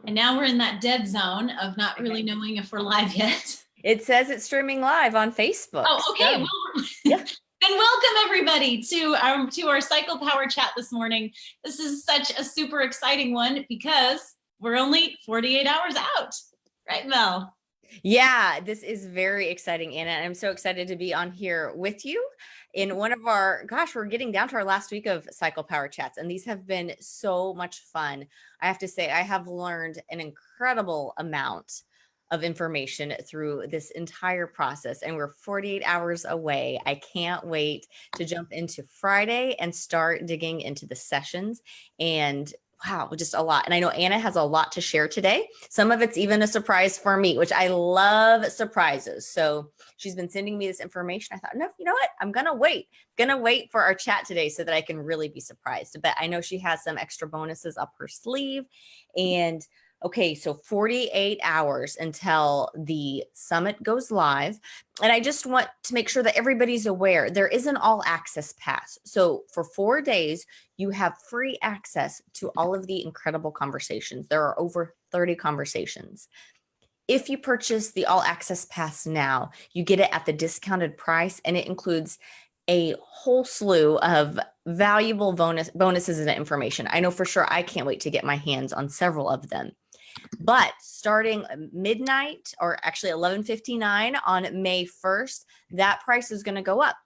And now we're in that dead zone of not really knowing if we're live yet. It says it's streaming live on Facebook. Oh, okay. So, Well, yeah. then welcome everybody to our Cycle Power chat this morning. This is such a super exciting one because we're only 48 hours out, right, Mel? Yeah, this is very exciting, Anna. I'm so excited to be on here with you in one of our, we're getting down to our last week of Cycle Power chats, and these have been so much fun. I have to say, I have learned an incredible amount of information through this entire process, and we're 48 hours away. I can't wait to jump into Friday and start digging into the sessions. And wow, just a lot. And I know Anna has a lot to share today. Some of it's even a surprise for me, which I love surprises. So she's been sending me this information. I thought, no, you know what? I'm going to wait for our chat today so that I can really be surprised. But I know she has some extra bonuses up her sleeve. And okay, so 48 hours until the summit goes live. And I just want to make sure that everybody's aware there is an all access pass. So for 4 days, you have free access to all of the incredible conversations. There are over 30 conversations. If you purchase the all access pass now, you get it at the discounted price, and it includes a whole slew of valuable bonuses and information. I know for sure I can't wait to get my hands on several of them. But starting midnight, or actually 11:59 on May 1st, that price is going to go up.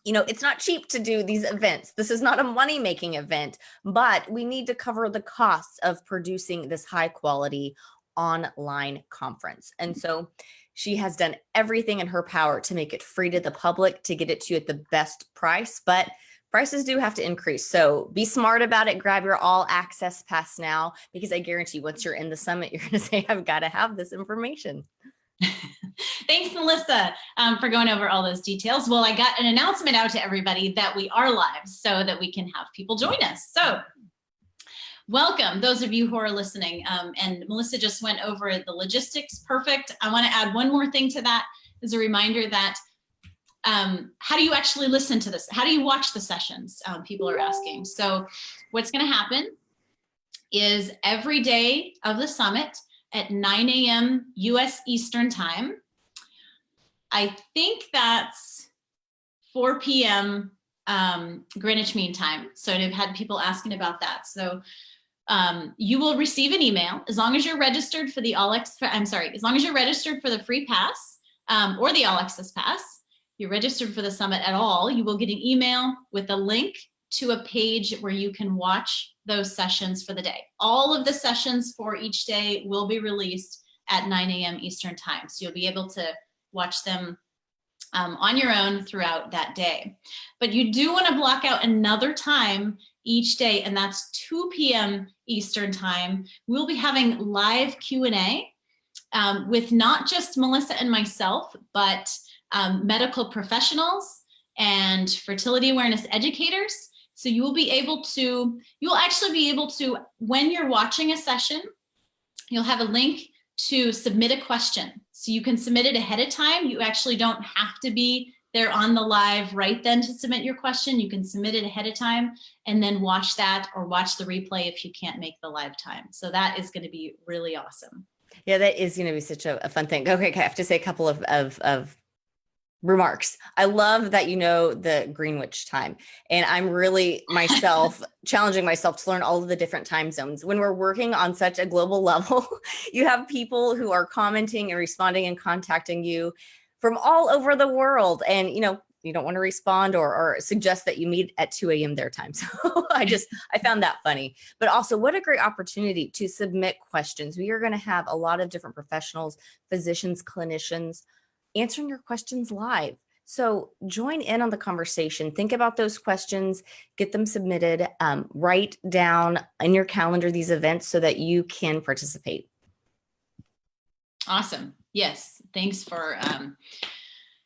You know, it's not cheap to do these events. This is not a money-making event, but we need to cover the costs of producing this high-quality online conference. And so she has done everything in her power to make it free to the public, to get it to you at the best price, but prices do have to increase. So be smart about it. Grab your all access pass now, because I guarantee once you're in the summit, you're going to say, I've got to have this information. Thanks, Melissa, for going over all those details. Well, I got an announcement out to everybody that we are live so that we can have people join us. So welcome, those of you who are listening. And Melissa just went over the logistics. Perfect. I want to add one more thing to that as a reminder that how do you actually listen to this? How do you watch the sessions? People are asking. So what's going to happen is every day of the summit at 9 a.m. US Eastern time, I think that's 4 p.m. Greenwich Mean Time. So I've had people asking about that. So you will receive an email as long as you're registered for the as long as you're registered for the free pass or the All Access Pass. You're registered for the summit at all, you will get an email with a link to a page where you can watch those sessions for the day. All of the sessions for each day will be released at 9 a.m. Eastern time. So you'll be able to watch them on your own throughout that day. But you do want to block out another time each day, and that's 2 p.m. Eastern time. We'll be having live Q&A with not just Melissa and myself, but medical professionals and fertility awareness educators. So you will actually be able to, when you're watching a session, you'll have a link to submit a question. So you can submit it ahead of time. You actually don't have to be there on the live right then to submit your question. You can submit it ahead of time and then watch that, or watch the replay if you can't make the live time. So that is going to be really awesome. Yeah, that is going to be such a fun thing. Okay, I have to say a couple of remarks. I love that you know the Greenwich time, and I'm really myself challenging myself to learn all of the different time zones. When we're working on such a global level, you have people who are commenting and responding and contacting you from all over the world, and you don't want to respond or suggest that you meet at 2 a.m. their time. So I found that funny. But also, what a great opportunity to submit questions. We are going to have a lot of different professionals, physicians, clinicians, answering your questions live. So join in on the conversation. Think about those questions, get them submitted, write down in your calendar these events so that you can participate. Awesome. Yes. Thanks for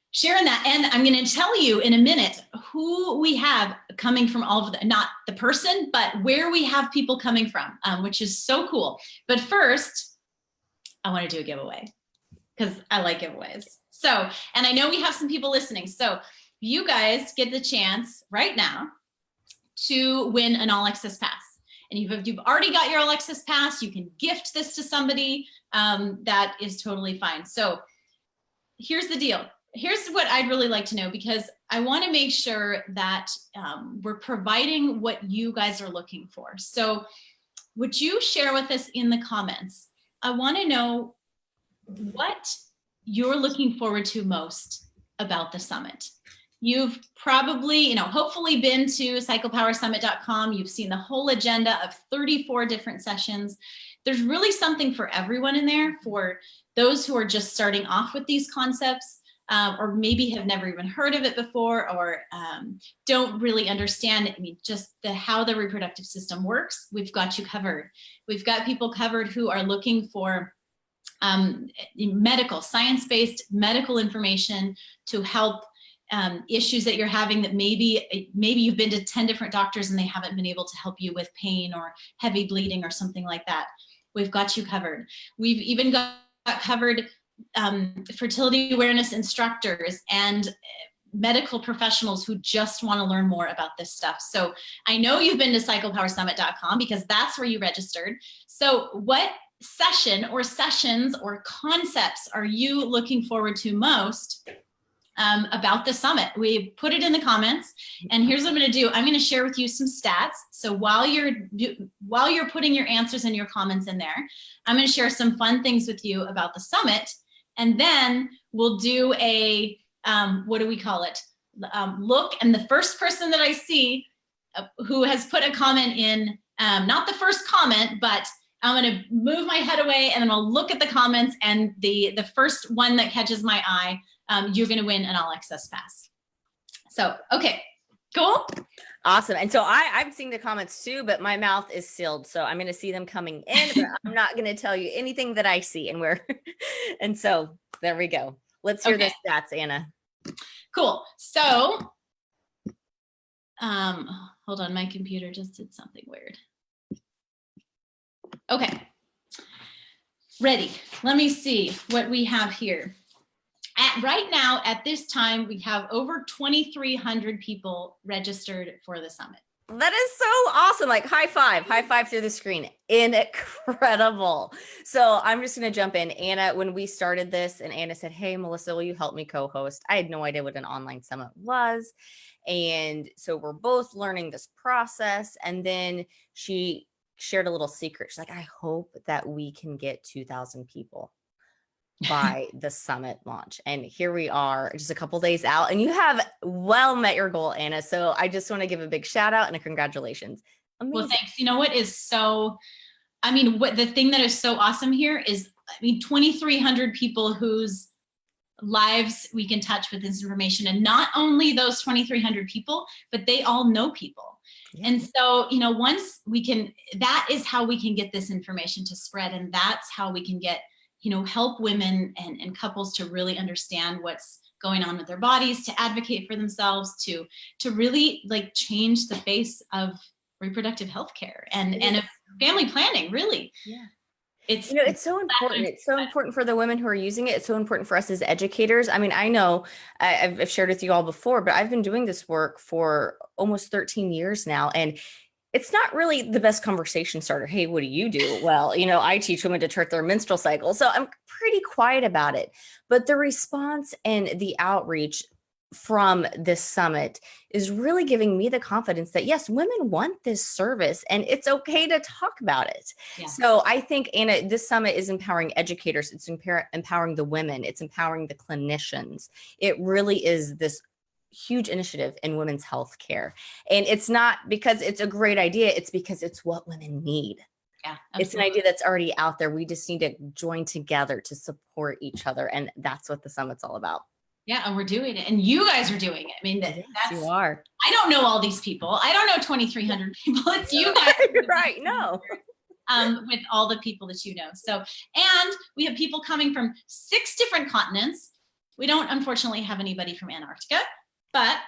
sharing that. And I'm going to tell you in a minute who we have coming from all of not the person, but where we have people coming from, which is so cool. But first, I want to do a giveaway because I like giveaways. So, and I know we have some people listening. So you guys get the chance right now to win an All Access Pass. and if you've already got your All Access Pass, you can gift this to somebody. That is totally fine. So here's the deal. Here's what I'd really like to know, because I want to make sure that we're providing what you guys are looking for. So would you share with us in the comments? I want to know what you're looking forward to most about the summit. You've probably, hopefully been to cyclepowersummit.com. You've seen the whole agenda of 34 different sessions. There's really something for everyone in there, for those who are just starting off with these concepts, or maybe have never even heard of it before, or don't really understand just how the reproductive system works. We've got you covered. We've got people covered who are looking for medical, science-based medical information to help issues that you're having, that maybe you've been to 10 different doctors and they haven't been able to help you with pain or heavy bleeding or something like that. We've got you covered. We've even got covered fertility awareness instructors and medical professionals who just want to learn more about this stuff. So I know you've been to cyclepowersummit.com because that's where you registered. So what session or sessions or concepts are you looking forward to most about the summit? We put it in the comments, and here's what I'm going to do. I'm going to share with you some stats. So while you're putting your answers and your comments in there, I'm going to share some fun things with you about the summit, and then we'll do a what do we call it? Look, and the first person that I see who has put a comment in, not the first comment, but I'm going to move my head away and then I'll look at the comments, and the first one that catches my eye, you're going to win an All Access Pass. So, okay, cool. Awesome. And so I've seen the comments too, but my mouth is sealed. So I'm going to see them coming in, but I'm not going to tell you anything that I see and where. And so there we go. Let's hear the stats, Anna. Cool. So, hold on, my computer just did something weird. Okay, ready. Let me see what we have here. Right now, at this time, we have over 2,300 people registered for the summit. That is so awesome. Like high five through the screen. Incredible. So I'm just going to jump in. Anna, when we started this and Anna said, hey, Melissa, will you help me co-host? I had no idea what an online summit was. And so we're both learning this process. And then she shared a little secret. She's like, I hope that we can get 2,000 people by the summit launch. And here we are just a couple days out, and you have well met your goal, Anna. So I just want to give a big shout out and a congratulations. Amazing. Well, thanks. You know what is so, what the thing that is so awesome here is, 2,300 people whose lives we can touch with this information. And not only those 2,300 people, but they all know people. Yeah. And so, once we can, that is how we can get this information to spread. And that's how we can get, help women and couples to really understand what's going on with their bodies, to advocate for themselves, to really change the face of reproductive health care and of family planning, really. Yeah. It's so important. It's so important for the women who are using it. It's so important for us as educators. I know I've shared with you all before, but I've been doing this work for almost 13 years now. And it's not really the best conversation starter. Hey, what do you do? Well, I teach women to chart their menstrual cycle. So I'm pretty quiet about it. But the response and the outreach from this summit is really giving me the confidence that yes, women want this service and it's okay to talk about it. Yeah. So I think, Anna, this summit is empowering educators. It's empowering the women. It's empowering the clinicians. It really is this huge initiative in women's health care. And it's not because it's a great idea. It's because it's what women need. Yeah, absolutely. It's an idea that's already out there. We just need to join together to support each other. And that's what the summit's all about. Yeah, and we're doing it. And you guys are doing it. Yes, you are. I don't know all these people. I don't know 2,300 people. It's you guys. Right, no. With all the people that you know. So, and we have people coming from 6 different continents. We don't, unfortunately, have anybody from Antarctica, but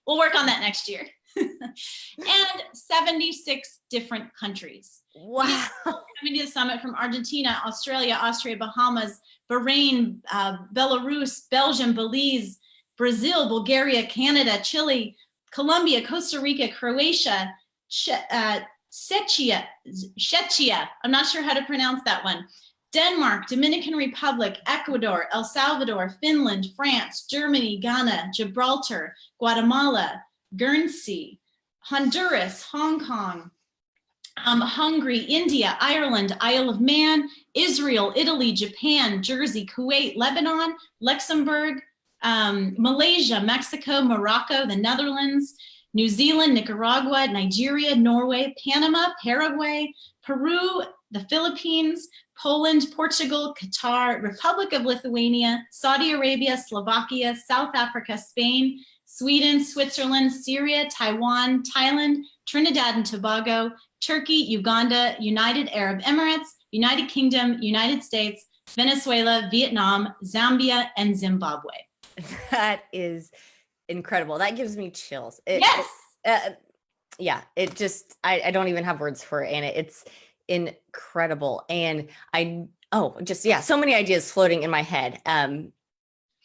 we'll work on that next year. And 76 different countries. Wow. Coming to the summit from Argentina, Australia, Austria, Bahamas, Bahrain, Belarus, Belgium, Belize, Brazil, Bulgaria, Canada, Chile, Colombia, Costa Rica, Croatia, Czechia, I'm not sure how to pronounce that one. Denmark, Dominican Republic, Ecuador, El Salvador, Finland, France, Germany, Ghana, Gibraltar, Guatemala, Guernsey, Honduras, Hong Kong, Hungary, India, Ireland, Isle of Man, Israel, Italy, Japan, Jersey, Kuwait, Lebanon, Luxembourg, Malaysia, Mexico, Morocco, the Netherlands, New Zealand, Nicaragua, Nigeria, Norway, Panama, Paraguay, Peru, the Philippines, Poland, Portugal, Qatar, Republic of Lithuania, Saudi Arabia, Slovakia, South Africa, Spain, Sweden, Switzerland, Syria, Taiwan, Thailand, Trinidad and Tobago, Turkey, Uganda, United Arab Emirates, United Kingdom, United States, Venezuela, Vietnam, Zambia, and Zimbabwe. That is incredible. That gives me chills. Yes. Yeah, it just, I don't even have words for it, Anna. It's incredible. And so many ideas floating in my head.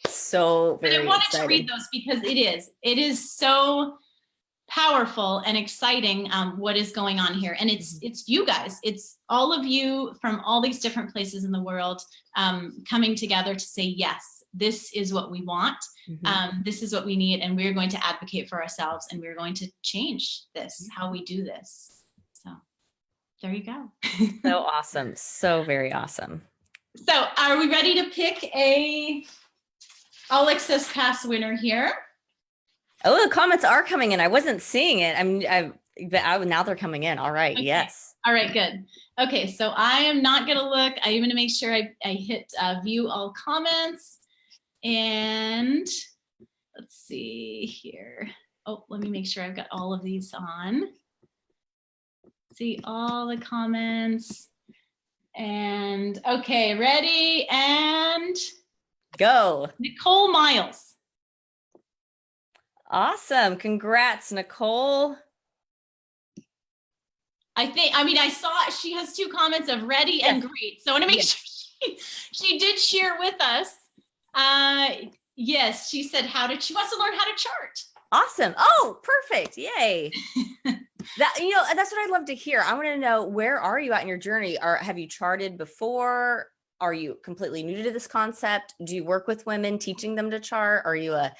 So very But I wanted exciting. to read those because it is so powerful and exciting what is going on here. And it's you guys, it's all of you from all these different places in the world coming together to say, yes, this is what we want. This is what we need. And we're going to advocate for ourselves, and we're going to change this, how we do this. So there you go. So awesome. So very awesome. So are we ready to pick a All Access Pass winner here? Oh, the comments are coming in. I wasn't seeing it. Now they're coming in. All right. Okay. Yes. All right, good. Okay, so I am not going to look. I'm going to make sure I hit view all comments. And let's see here. Oh, let me make sure I've got all of these on. See all the comments. And okay, ready and go. Nicole Miles. Awesome. Congrats, Nicole. I saw she has 2 comments of ready and great. So I want to make sure she did share with us. Yes, she said she wants to learn how to chart. Awesome. Oh, perfect. Yay. That's what I'd love to hear. I want to know, where are you at in your journey? Have you charted before? Are you completely new to this concept? Do you work with women teaching them to chart? Are you a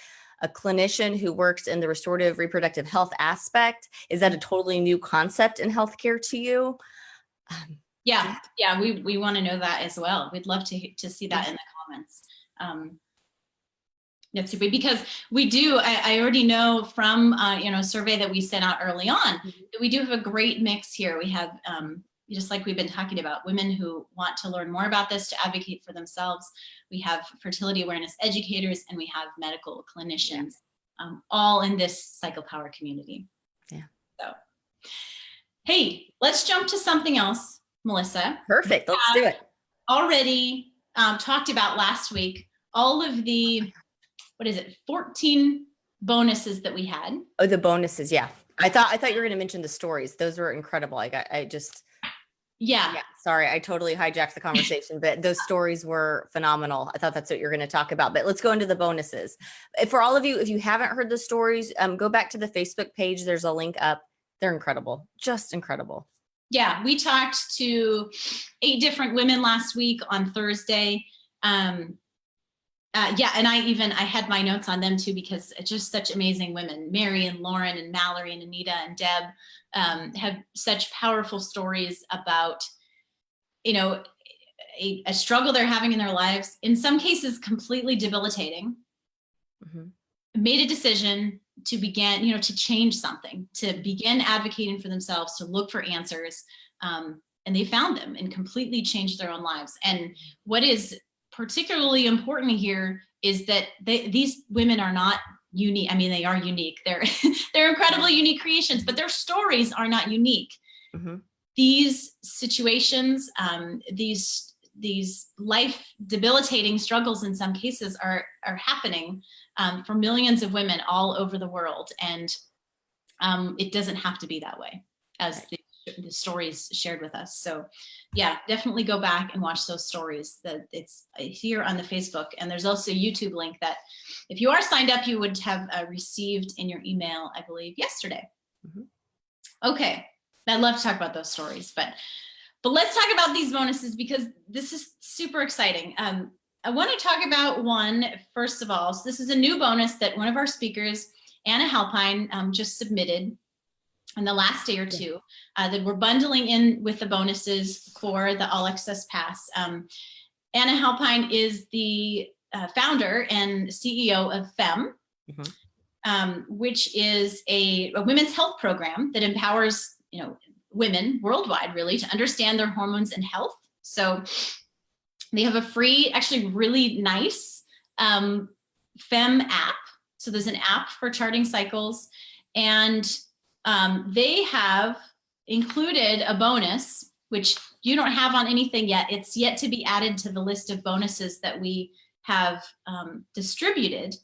clinician who works in the restorative reproductive health aspect? Is that a totally new concept in healthcare to you? Yeah, we want to know that as well. We'd love to see that in the comments. That's super, because we do, I already know from a survey that we sent out early on, that we do have a great mix here. We have, just like we've been talking about, women who want to learn more about this, to advocate for themselves. We have fertility awareness educators, and we have medical clinicians, all in this CyclePower community. Yeah. So, hey, let's jump to something else, Melissa. Perfect. Let's do it. Already talked about last week all of the 14 bonuses that we had. Oh, the bonuses. Yeah. I thought you were going to mention the stories. Those were incredible. Yeah. Sorry, I totally hijacked the conversation, but those stories were phenomenal. I thought that's what you're going to talk about, but let's go into the bonuses. For all of you, if you haven't heard the stories, go back to the Facebook page. There's a link up. They're incredible. Just incredible. Yeah. We talked to 8 different women last week on Thursday. And I had my notes on them too, because it's just such amazing women. Mary and Lauren and Mallory and Anita and Deb have such powerful stories about, a struggle they're having in their lives, in some cases completely debilitating, made a decision to begin, to change something, to begin advocating for themselves, to look for answers. And they found them and completely changed their own lives. And what is particularly important here is that these women are not unique. I mean, they are unique. They're incredibly unique creations, but their stories are not unique. These situations, these life debilitating struggles in some cases are happening for millions of women all over the world. And it doesn't have to be that way, as the stories shared with us. So yeah, definitely go back and watch those stories. That it's here on the Facebook, and there's also a YouTube link that if you are signed up, you would have received in your email, I believe, yesterday. Okay, I love to talk about those stories, but let's talk about these bonuses because this is super exciting. I want to talk about one first of all. So this is a new bonus that one of our speakers, Anna Halpine, just submitted in the last day or two, that we're bundling in with the bonuses for the All Access Pass. Anna Halpine is the founder and CEO of FEM, which is a women's health program that empowers, women worldwide really to understand their hormones and health. So they have a free, actually really nice FEM app. So there's an app for charting cycles, and they have included a bonus, which you don't have on anything yet. It's yet to be added to the list of bonuses that we have distributed,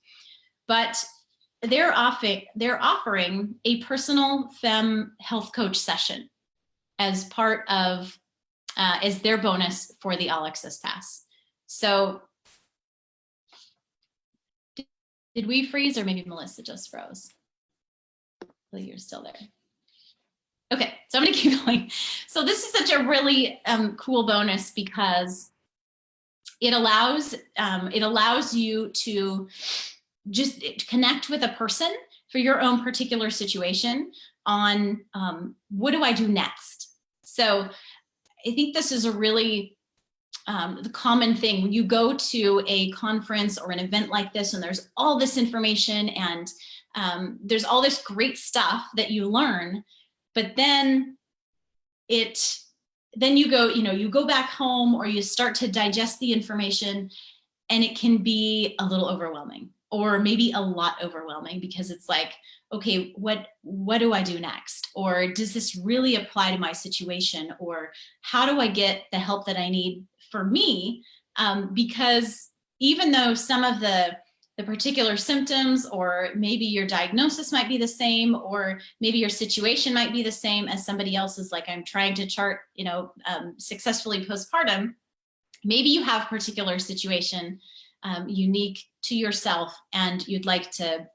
but they're offering a personal FEM health coach session as part of, as their bonus for the All Access Pass. So did we freeze, or maybe Melissa just froze? Well, you're still there. Okay, so I'm gonna keep going. So this is such a really cool bonus because it allows you to just connect with a person for your own particular situation on what do I do next? So I think this is a really the common thing when you go to a conference or an event like this, and there's all this information and there's all this great stuff that you learn, but then you go back home, or you start to digest the information, and it can be a little overwhelming, or maybe a lot overwhelming, because it's like, okay, what do I do next? Or does this really apply to my situation? Or how do I get the help that I need for me? Because even though some of the particular symptoms, or maybe your diagnosis might be the same, or maybe your situation might be the same as somebody else's, like I'm trying to chart, successfully postpartum, maybe you have a particular situation unique to yourself, and you'd like to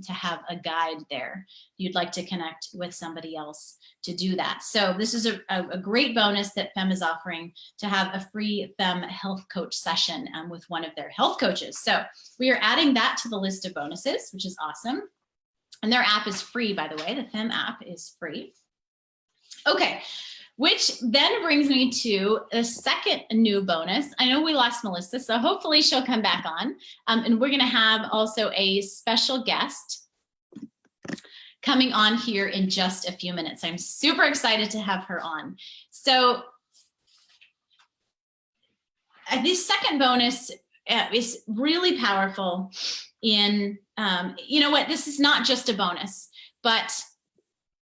have a guide there. You'd like to connect with somebody else to do that. So this is a great bonus that FEM is offering, to have a free FEM health coach session with one of their health coaches. So we are adding that to the list of bonuses, which is awesome. And their app is free, by the way. The FEM app is free. Okay. Which then brings me to a second new bonus. I know we lost Melissa, so hopefully she'll come back on. And we're gonna have also a special guest coming on here in just a few minutes. I'm super excited to have her on. So this second bonus is really powerful in, this is not just a bonus, but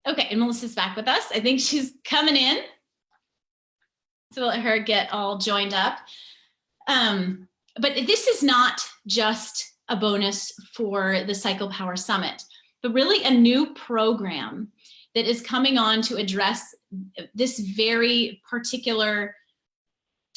okay, and Melissa's back with us. I think she's coming in. So let her get all joined up. But this is not just a bonus for the Cycle Power Summit, but really a new program that is coming on to address this very particular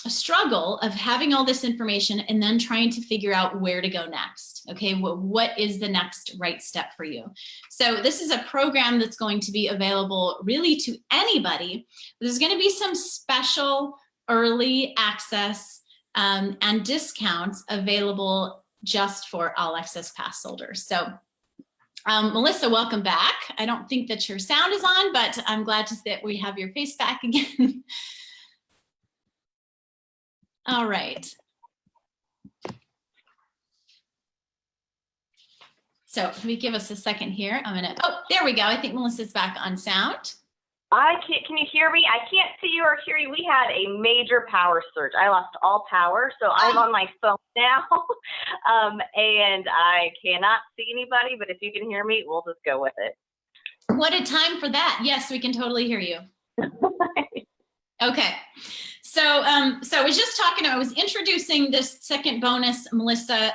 struggle of having all this information and then trying to figure out where to go next. Okay, what is the next right step for you? So this is a program that's going to be available really to anybody. There's going to be some special early access and discounts available just for All Access Pass holders. So Melissa, welcome back. I don't think that your sound is on, but I'm glad to see that we have your face back again. All right. So let me give us a second here. Oh, there we go. I think Melissa's back on sound. Can you hear me? I can't see you or hear you. We had a major power surge. I lost all power, so I'm on my phone now, and I cannot see anybody, but if you can hear me, we'll just go with it. What a time for that. Yes, we can totally hear you. Okay. So I was just I was introducing this second bonus, Melissa,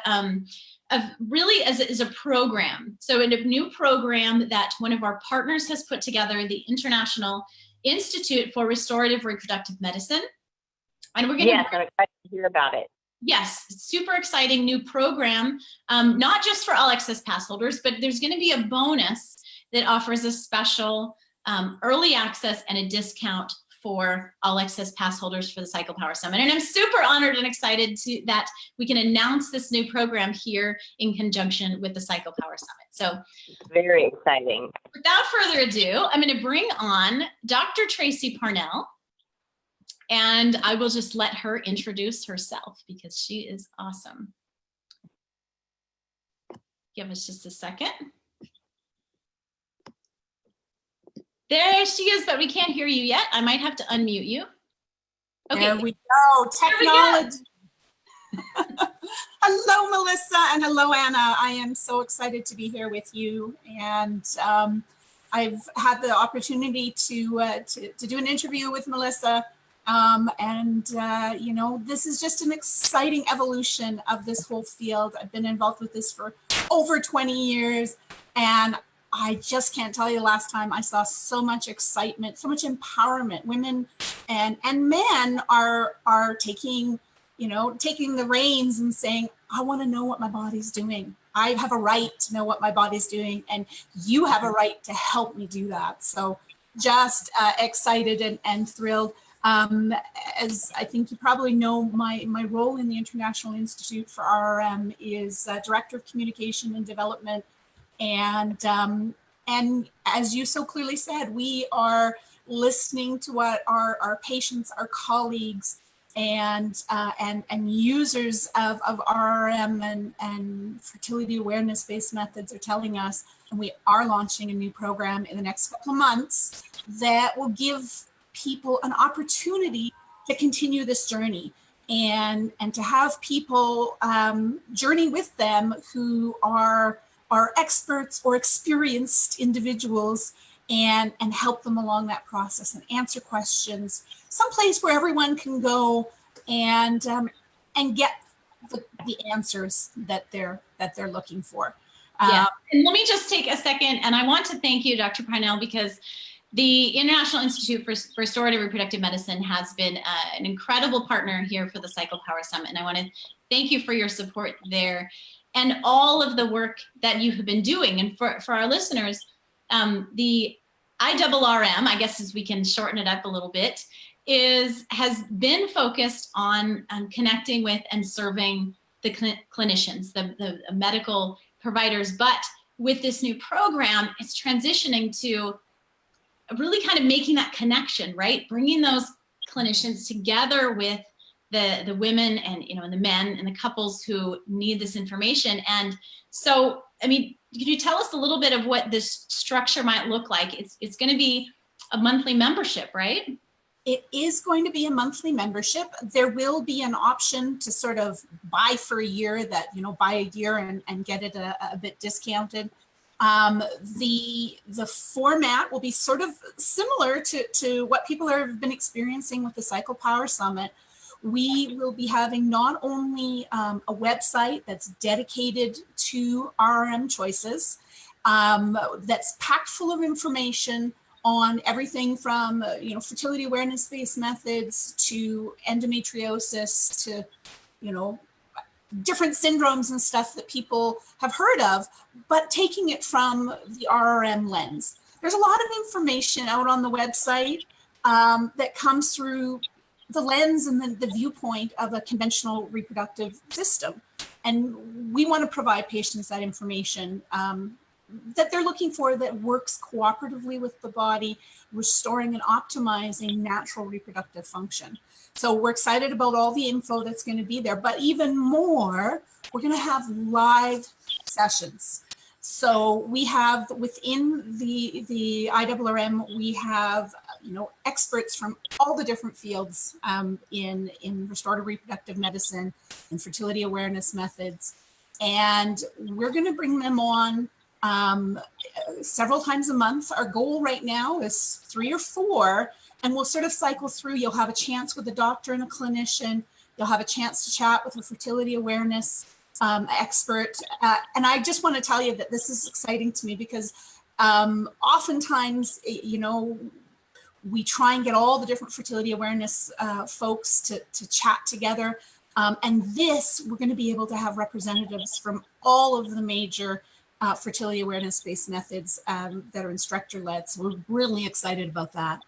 of really as a program. So in a new program that one of our partners has put together, the International Institute for Restorative Reproductive Medicine. And we're going to- Yes, I'm excited to hear about it. Yes, super exciting new program, not just for All Access Pass holders, but there's going to be a bonus that offers a special early access and a discount for All Access pass holders for the Cycle Power Summit. And I'm super honored and excited that we can announce this new program here in conjunction with the Cycle Power Summit. So very exciting. Without further ado, I'm going to bring on Dr. Tracy Parnell, and I will just let her introduce herself because she is awesome. Give us just a second. There she is, but we can't hear you yet. I might have to unmute you. Okay. There we go. Technology. Hello, Melissa, and hello, Anna. I am so excited to be here with you. And I've had the opportunity to do an interview with Melissa. You know, this is just an exciting evolution of this whole field. I've been involved with this for over 20 years, and I just can't tell you the last time I saw so much excitement, so much empowerment. Women and men are taking, you know, taking the reins and saying, I want to know what my body's doing. I have a right to know what my body's doing, and you have a right to help me do that. So just excited and thrilled. As I think you probably know, my role in the International Institute for RRM is Director of Communication and Development. And as you so clearly said, we are listening to what our patients, our colleagues, and users of RRM and fertility awareness-based methods are telling us. And we are launching a new program in the next couple of months that will give people an opportunity to continue this journey and to have people journey with them who are experts or experienced individuals and help them along that process and answer questions, someplace where everyone can go and get the answers that they're looking for. Yeah, and let me just take a second, and I want to thank you, Dr. Parnell, because the International Institute for Restorative Reproductive Medicine has been an incredible partner here for the Cycle Power Summit, and I want to thank you for your support there and all of the work that you have been doing. And for our listeners, the IRRM, I guess as we can shorten it up a little bit, has been focused on connecting with and serving the clinicians, the medical providers. But with this new program, it's transitioning to really kind of making that connection, right? Bringing those clinicians together with the women and, you know, and the men and the couples who need this information. And so, I mean, could you tell us a little bit of what this structure might look like? It's going to be a monthly membership, right? It is going to be a monthly membership. There will be an option to sort of buy for a year, that, you know, buy a year and get it a bit discounted. The format will be sort of similar to what people have been experiencing with the Cycle Power Summit. We will be having not only a website that's dedicated to RRM choices, that's packed full of information on everything from you know, fertility awareness-based methods to endometriosis to, you know, different syndromes and stuff that people have heard of, but taking it from the RRM lens. There's a lot of information out on the website that comes through the lens and the viewpoint of a conventional reproductive system. And we want to provide patients that information that they're looking for, that works cooperatively with the body, restoring and optimizing natural reproductive function. So we're excited about all the info that's going to be there, but even more, we're going to have live sessions. So we have within the IRRM, we have, you know, experts from all the different fields in restorative reproductive medicine and fertility awareness methods. And we're going to bring them on several times a month. Our goal right now is 3 or 4, and we'll sort of cycle through. You'll have a chance with a doctor and a clinician. You'll have a chance to chat with a fertility awareness expert. And I just want to tell you that this is exciting to me because oftentimes, you know, we try and get all the different fertility awareness folks to chat together. And this, we're going to be able to have representatives from all of the major fertility awareness-based methods that are instructor-led. So we're really excited about that.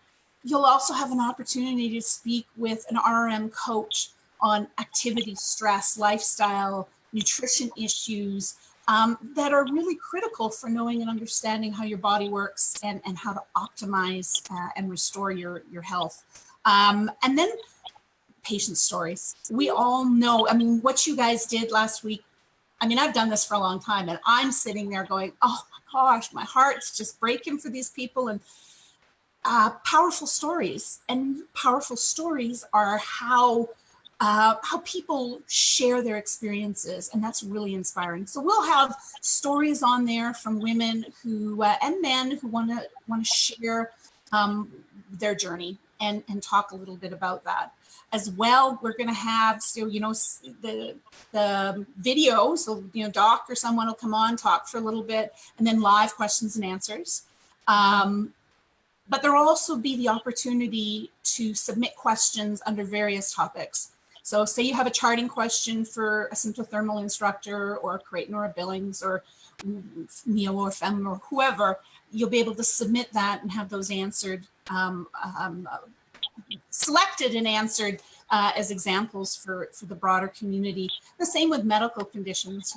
You'll also have an opportunity to speak with an RRM coach on activity, stress, lifestyle, nutrition issues that are really critical for knowing and understanding how your body works and how to optimize and restore your health. And then patient stories. We all know, I mean, what you guys did last week. I mean, I've done this for a long time and I'm sitting there going, oh my gosh, my heart's just breaking for these people. And powerful stories, and powerful stories are how people share their experiences, and that's really inspiring. So we'll have stories on there from women who and men who want to share their journey and talk a little bit about that as well. We're going to have, so the video, so Doc or someone will come on, talk for a little bit, and then live questions and answers. But there will also be the opportunity to submit questions under various topics. So say you have a charting question for a symptothermal instructor or Creighton or a Billings or Neo or FEM or whoever, you'll be able to submit that and have those answered, selected and answered as examples for the broader community. The same with medical conditions.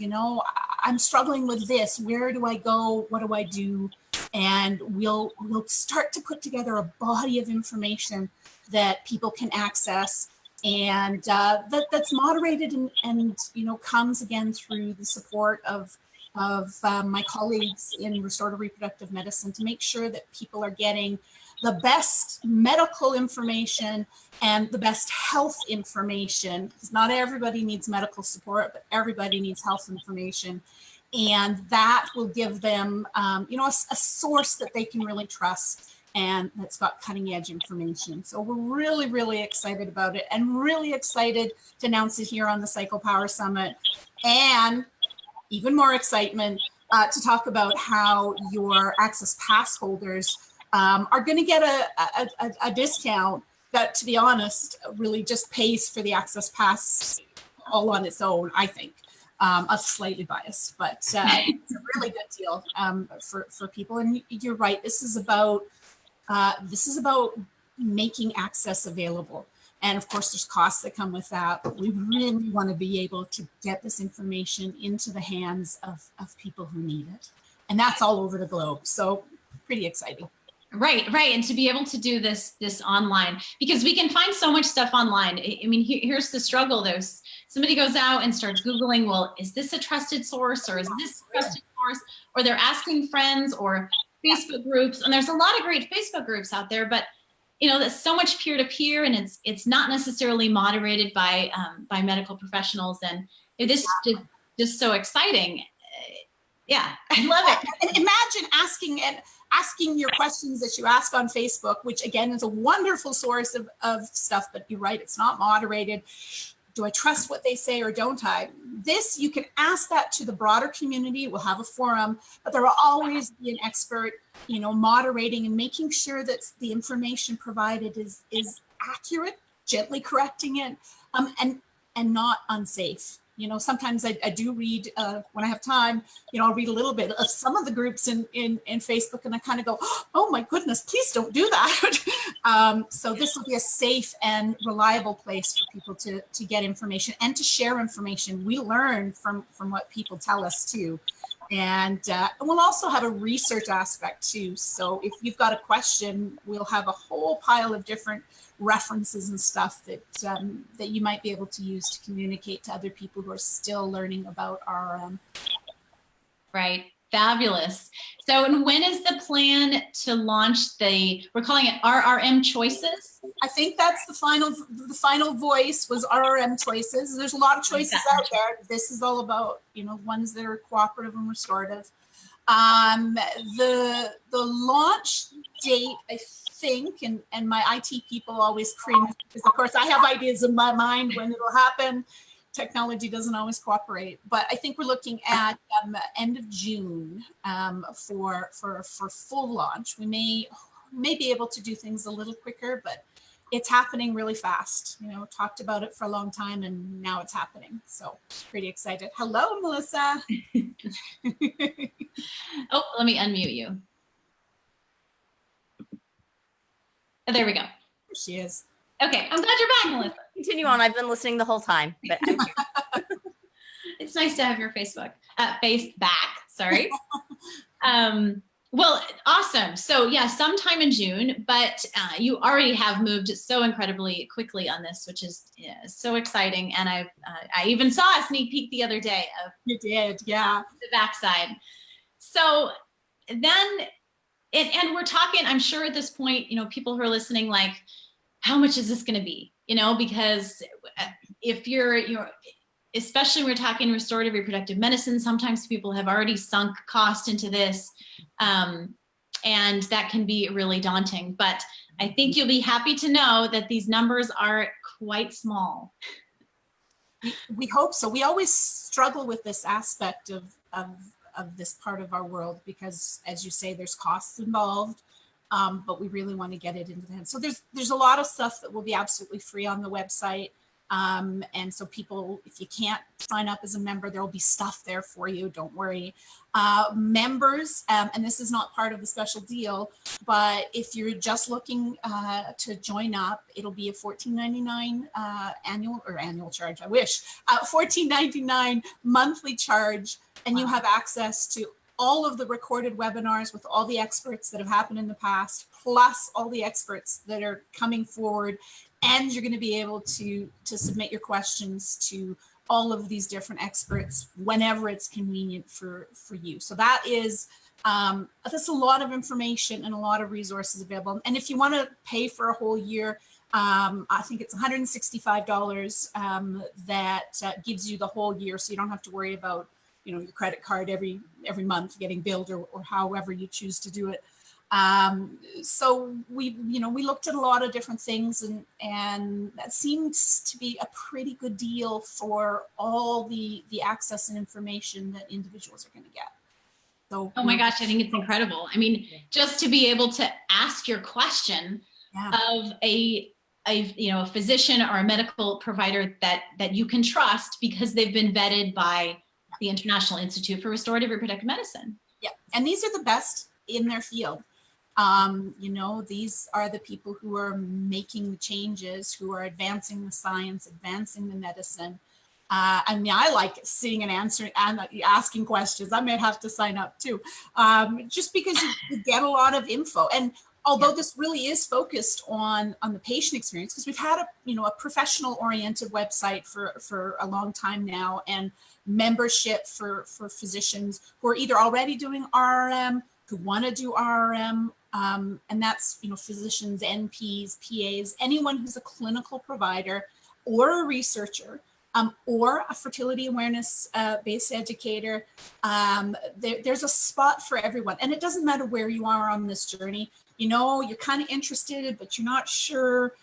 I'm struggling with this. Where do I go? What do I do? And we'll start to put together a body of information that people can access, and that's moderated and comes again through the support of my colleagues in restorative reproductive medicine to make sure that people are getting the best medical information and the best health information, because not everybody needs medical support, but everybody needs health information. And that will give them, a source that they can really trust and that's got cutting edge information. So we're really, really excited about it, and really excited to announce it here on the Cycle Power Summit. And even more excitement to talk about how your Access Pass holders are going to get a discount that, to be honest, really just pays for the Access Pass all on its own, I think. I'm slightly biased, but it's a really good deal for people. And you're right. This is about making access available. And of course, there's costs that come with that. But we really want to be able to get this information into the hands of people who need it, and that's all over the globe. So pretty exciting. Right. And to be able to do this online, because we can find so much stuff online. I mean, here's the struggle. Somebody goes out and starts Googling, well, is this a trusted source, or is this a trusted source? Or they're asking friends or Facebook groups. And there's a lot of great Facebook groups out there, but there's so much peer-to-peer, and it's not necessarily moderated by medical professionals. And this is just so exciting. Yeah, I love it. And imagine asking your questions that you ask on Facebook, which again is a wonderful source of stuff, but you're right, it's not moderated. Do I trust what they say or don't I? This, you can ask that to the broader community. We'll have a forum, but there will always be an expert, moderating and making sure that the information provided is accurate, gently correcting it, and not unsafe. Sometimes I do read, when I have time, I'll read a little bit of some of the groups in Facebook, and I kind of go, oh my goodness, please don't do that. So this will be a safe and reliable place for people to get information and to share information. We learn from what people tell us too. And we'll also have a research aspect too. So if you've got a question, we'll have a whole pile of different references and stuff that you might be able to use to communicate to other people who are still learning about RRM. Right. Fabulous. So, and when is the plan to launch we're calling it RRM Choices? I think that's the final voice was RRM Choices. There's a lot of choices out there. This is all about, ones that are cooperative and restorative. The launch date, I think, and my IT people always cringe because, of course, I have ideas in my mind when it'll happen. Technology doesn't always cooperate, but I think we're looking at end of June for full launch. We may be able to do things a little quicker, but it's happening really fast. Talked about it for a long time, and now it's happening. So pretty excited. Hello, Melissa. Oh, let me unmute you. Oh, there we go. There she is. Okay, I'm glad you're back, Melissa. Continue on. I've been listening the whole time, but I'm here. It's nice to have your face back. Sorry. Well, awesome. So yeah, sometime in June, but you already have moved so incredibly quickly on this, which is so exciting. And I even saw a sneak peek the other day of You did, yeah. the backside. So then, and we're talking, I'm sure at this point, people who are listening, like, how much is this going to be? Because if you're especially when we're talking restorative reproductive medicine, sometimes people have already sunk cost into this, and that can be really daunting. But I think you'll be happy to know that these numbers are quite small. We hope so. We always struggle with this aspect of this part of our world because, as you say, there's costs involved, but we really want to get it into the hands. So there's a lot of stuff that will be absolutely free on the website. And so people, if you can't sign up as a member, there will be stuff there for you. Don't worry. Members, and this is not part of the special deal, but if you're just looking to join up, it'll be a $14.99 annual charge. I wish $14.99 monthly charge, and you have access to all of the recorded webinars with all the experts that have happened in the past, plus all the experts that are coming forward. And you're going to be able to submit your questions to all of these different experts whenever it's convenient for you. So that's a lot of information and a lot of resources available. And if you want to pay for a whole year, I think it's $165 that gives you the whole year. So you don't have to worry about your credit card every month getting billed or however you choose to do it. So we looked at a lot of different things and that seems to be a pretty good deal for all the access and information that individuals are going to get. So, oh my gosh, I think it's incredible. I mean, just to be able to ask your question of a physician or a medical provider that you can trust because they've been vetted by the International Institute for Restorative Reproductive Medicine. Yeah, and these are the best in their field. These are the people who are making the changes, who are advancing the science, advancing the medicine. I mean, I like sitting and answering and asking questions. I might have to sign up too, just because you get a lot of info. And although this really is focused on the patient experience, because we've had a professional oriented website for a long time now, and membership for physicians who are either already doing RRM, who want to do RRM, and that's physicians, NPs, PAs, anyone who's a clinical provider or a researcher, or a fertility awareness based educator. There's a spot for everyone, and it doesn't matter where you are on this journey. You're kind of interested, but you're not sure.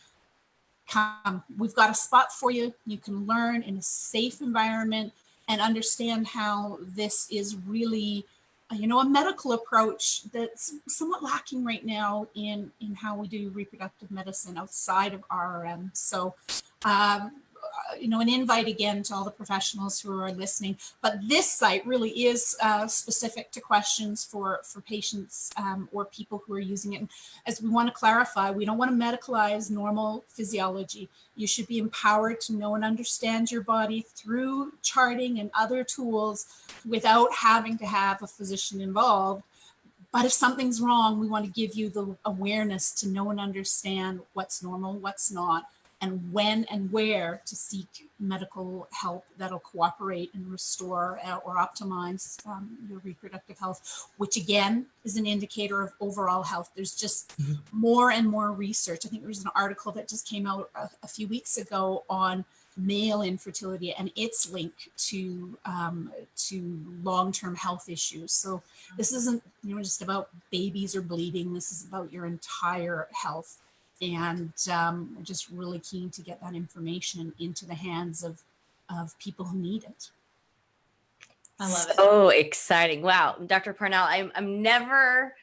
Come, we've got a spot for you. You can learn in a safe environment and understand how this is really a medical approach that's somewhat lacking right now in how we do reproductive medicine outside of RRM. So, an invite again to all the professionals who are listening. But this site really is specific to questions for patients or people who are using it. And as we want to clarify, we don't want to medicalize normal physiology. You should be empowered to know and understand your body through charting and other tools without having to have a physician involved. But if something's wrong, we want to give you the awareness to know and understand what's normal, what's not, and when and where to seek medical help that'll cooperate and restore or optimize your reproductive health, which again is an indicator of overall health. There's just more and more research. I think there was an article that just came out a few weeks ago on male infertility and its link to long-term health issues. So this isn't just about babies or bleeding. This is about your entire health. And we're just really keen to get that information into the hands of people who need it. I love it. So exciting. Wow. Dr. Parnell, I'm never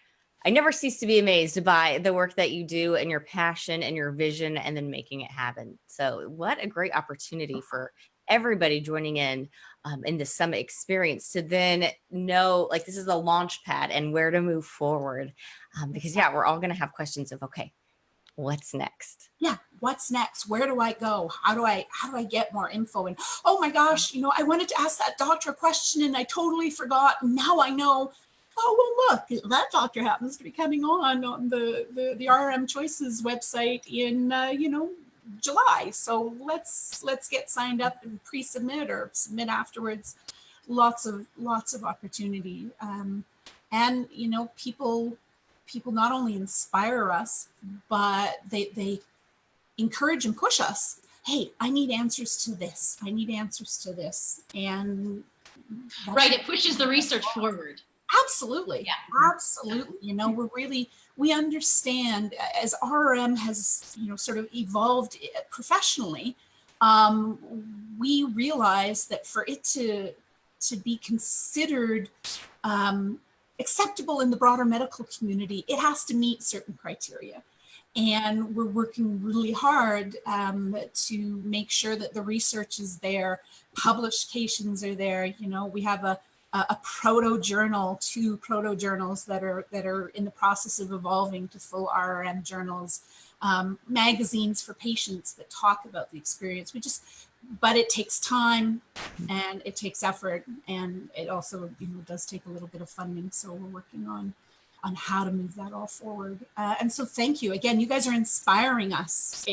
I never cease to be amazed by the work that you do and your passion and your vision and then making it happen. So what a great opportunity for everybody joining in the summit experience to then know, like, this is a launch pad and where to move forward. Because yeah, we're all going to have questions of, okay, what's next? Yeah, what's next? Where do I go? How do I get more info? And oh my gosh, I wanted to ask that doctor a question and I totally forgot. Now I know. Oh well, look, that doctor happens to be coming on the RM Choices website in July. So let's get signed up and pre-submit or submit afterwards. Lots of opportunity, and people not only inspire us, but they encourage and push us. Hey, I need answers to this. I need answers to this, and right, it pushes the research forward. Absolutely. Yeah. Absolutely. We understand as RM has, sort of evolved professionally, we realize that for it to be considered acceptable in the broader medical community, it has to meet certain criteria. And we're working really hard to make sure that the research is there, publications are there. We have a proto journal, 2 proto journals that are in the process of evolving to full RRM journals, magazines for patients that talk about the experience. But it takes time and it takes effort, and it also does take a little bit of funding. So we're working on how to move that all forward. And so thank you again. You guys are inspiring us,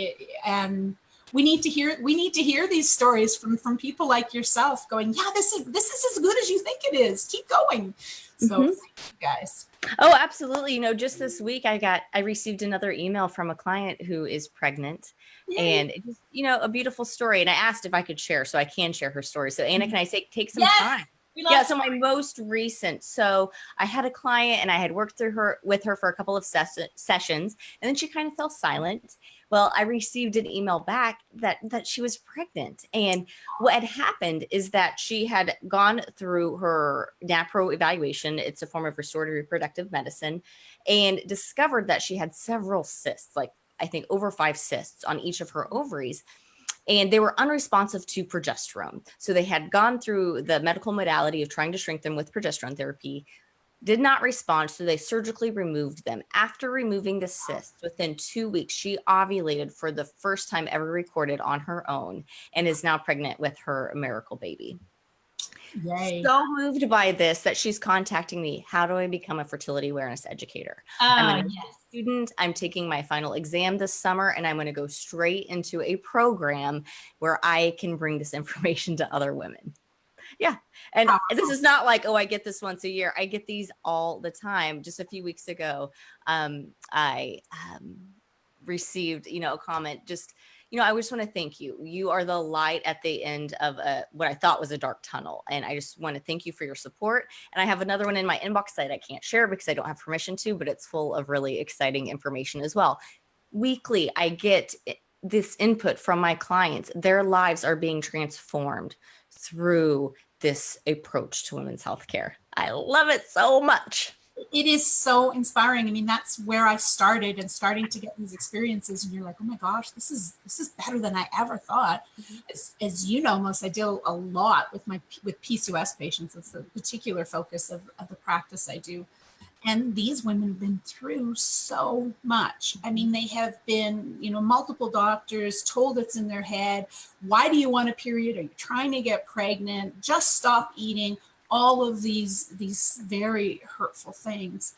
and we need to hear these stories from people like yourself going, yeah, this is as good as you think it is. Keep going. So thank you guys. Oh, absolutely. Just this week I received another email from a client who is pregnant. Yay. And it's a beautiful story. And I asked if I could share, so I can share her story. So Anna, can I take some time? Yeah, so my most recent. So I had a client and I had worked with her for a couple of sessions, and then she kind of fell silent. Well, I received an email back that she was pregnant. And what had happened is that she had gone through her NAPRO evaluation. It's a form of restorative reproductive medicine, and discovered that she had several cysts, like I think over 5 cysts on each of her ovaries. And they were unresponsive to progesterone. So they had gone through the medical modality of trying to shrink them with progesterone therapy, did not respond. So they surgically removed them. After removing the cysts, within 2 weeks, she ovulated for the first time ever recorded on her own and is now pregnant with her miracle baby. Yay. So moved by this that she's contacting me. How do I become a fertility awareness educator? I'm a student. I'm taking my final exam this summer, and I'm going to go straight into a program where I can bring this information to other women. Yeah. And this is not like, oh, I get this once a year. I get these all the time. Just a few weeks ago, I received, a comment just, I just want to thank you. You are the light at the end of what I thought was a dark tunnel. And I just want to thank you for your support. And I have another one in my inbox that I can't share because I don't have permission to, but it's full of really exciting information as well. Weekly, I get this input from my clients. Their lives are being transformed through this approach to women's healthcare. I love it so much. It is so inspiring. I mean, that's where I started, and starting to get these experiences, and you're like, oh my gosh, this is better than I ever thought. As you know, Melissa, I deal a lot with PCOS patients. It's a particular focus of the practice I do. And these women have been through so much. I mean, they have been, multiple doctors told it's in their head. Why do you want a period? Are you trying to get pregnant? Just stop eating. All of these very hurtful things.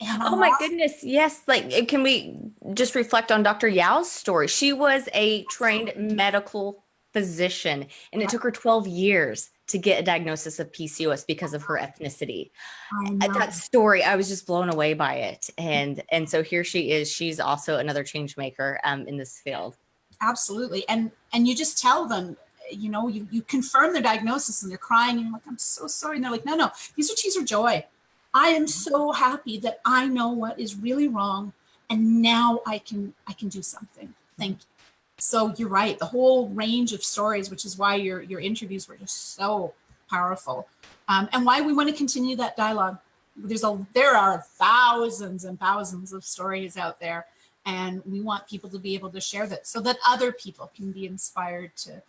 And oh my goodness. Yes. Like, can we just reflect on Dr. Yao's story? She was a trained medical physician, and it took her 12 years to get a diagnosis of PCOS because of her ethnicity. That story, I was just blown away by it. And so here she is. She's also another change maker in this field. Absolutely. And you just tell them, you confirm their diagnosis, and they're crying, and you're like, I'm so sorry. And they're like, no, these are tears of joy. I am so happy that I know what is really wrong, and now I can do something. Thank you. So you're right. The whole range of stories, which is why your interviews were just so powerful, and why we want to continue that dialogue. there are thousands and thousands of stories out there, and we want people to be able to share that so that other people can be inspired to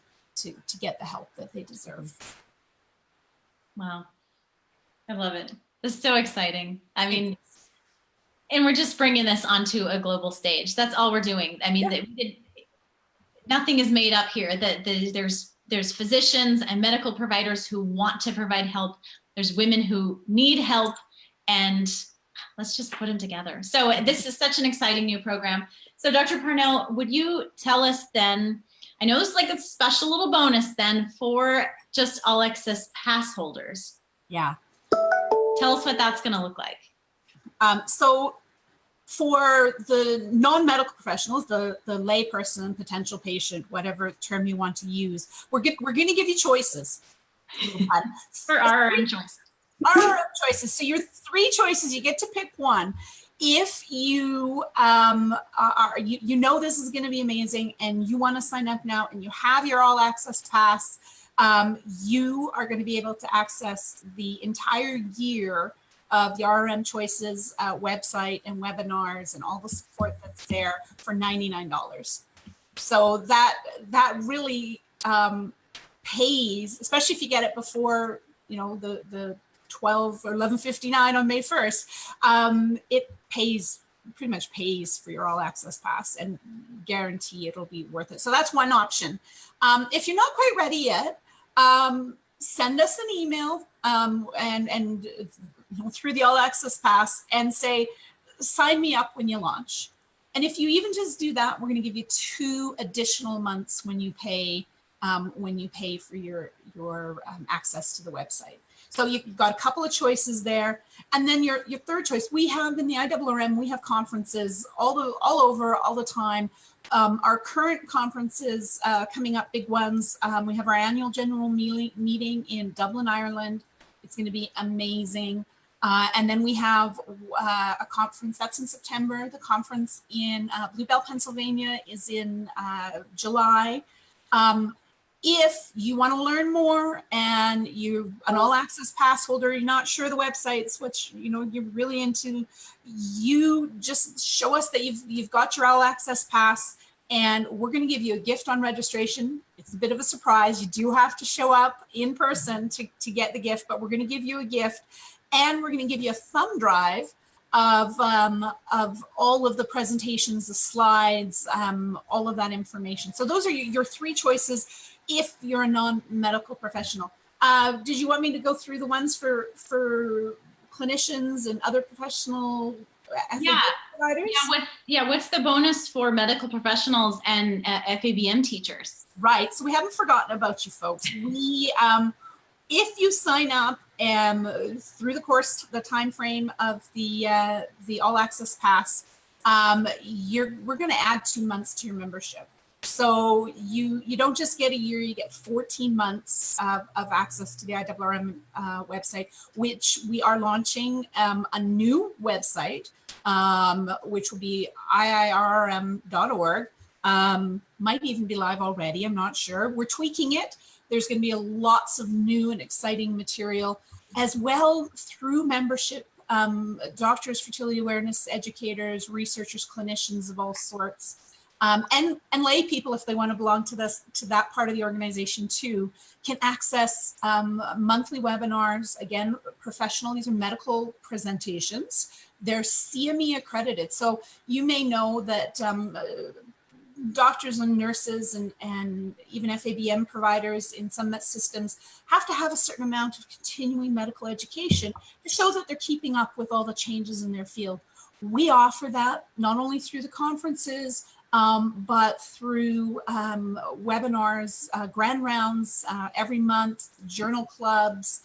get the help that they deserve. Wow. I love it. This is so exciting. I mean, and we're just bringing this onto a global stage. That's all we're doing. I mean, nothing is made up here. There's physicians and medical providers who want to provide help. There's women who need help, and let's just put them together. So this is such an exciting new program. So Dr. Parnell, would you tell us then, I know it's like a special little bonus then for just All Access Pass holders. Yeah. Tell us what that's going to look like. So for the non-medical professionals, the lay person, potential patient, whatever term you want to use, we're going to give you choices. For our own choices. Our own choices. So your 3 choices, you get to pick one. If you you know this is going to be amazing and you want to sign up now and you have your All Access Pass, you are going to be able to access the entire year of the RRM Choices website and webinars and all the support that's there for $99. So that really pays, especially if you get it before, you know, the 12 or 11:59 on May 1st. It pretty much pays for your All Access Pass, and guarantee it'll be worth it. So that's one option. If you're not quite ready yet, send us an email and you know, through the All Access Pass and say, sign me up when you launch. And if you even just do that, we're going to give you 2 additional months when you pay for your access to the website. So you've got a couple of choices there. And then your third choice, we have in the IRRM, we have conferences all over all the time. Our current conferences coming up, big ones. We have our annual general meeting in Dublin, Ireland. It's going to be amazing. And then we have a conference that's in September. The conference in Blue Bell, Pennsylvania is in July. If you want to learn more and you're an All Access Pass holder, you're not sure the websites, which you're really into, you just show us that you've got your All Access Pass, and we're going to give you a gift on registration. It's a bit of a surprise. You do have to show up in person to get the gift, but we're going to give you a gift, and we're going to give you a thumb drive of all of the presentations, the slides, all of that information. So those are your 3 choices if you're a non-medical professional. Did you want me to go through the ones for clinicians and other professional providers? What's the bonus for medical professionals and FABM teachers? Right. So we haven't forgotten about you folks. We, if you sign up through the time frame of the All Access Pass, we're going to add 2 months to your membership. So you don't just get a year, you get 14 months of access to the IRRM website, which we are launching a new website, which will be iirrm.org. Might even be live already, I'm not sure. We're tweaking it. There's going to be lots of new and exciting material as well through membership. Doctors, fertility awareness educators, researchers, clinicians of all sorts. And lay people, if they want to belong to that part of the organization too, can access monthly webinars. Again, professional, these are medical presentations. They're CME accredited. So you may know that doctors and nurses and even FABM providers in some systems have to have a certain amount of continuing medical education to show that they're keeping up with all the changes in their field. We offer that not only through the conferences, but through webinars, grand rounds every month, journal clubs.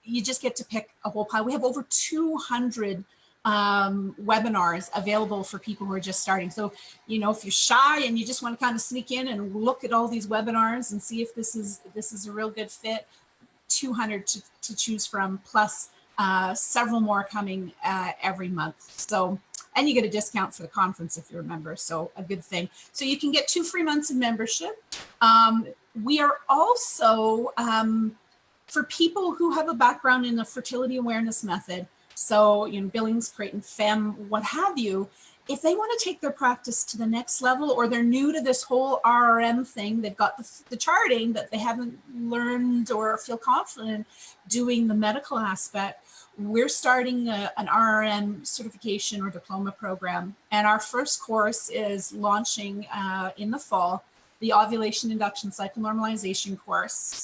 You just get to pick a whole pile. We have over 200 webinars available for people who are just starting. So, if you're shy and you just want to kind of sneak in and look at all these webinars and see if this is a real good fit, 200 to choose from, plus several more coming every month. So. And you get a discount for the conference if you're a member, so a good thing. So you can get 2 free months of membership. We are also for people who have a background in the fertility awareness method, so, you know, Billings, Creighton, FEM, what have you, if they want to take their practice to the next level, or they're new to this whole RRM thing, they've got the charting, but they haven't learned or feel confident doing the medical aspect, we're starting an RRM certification or diploma program. And our first course is launching in the fall, the ovulation induction cycle normalization course.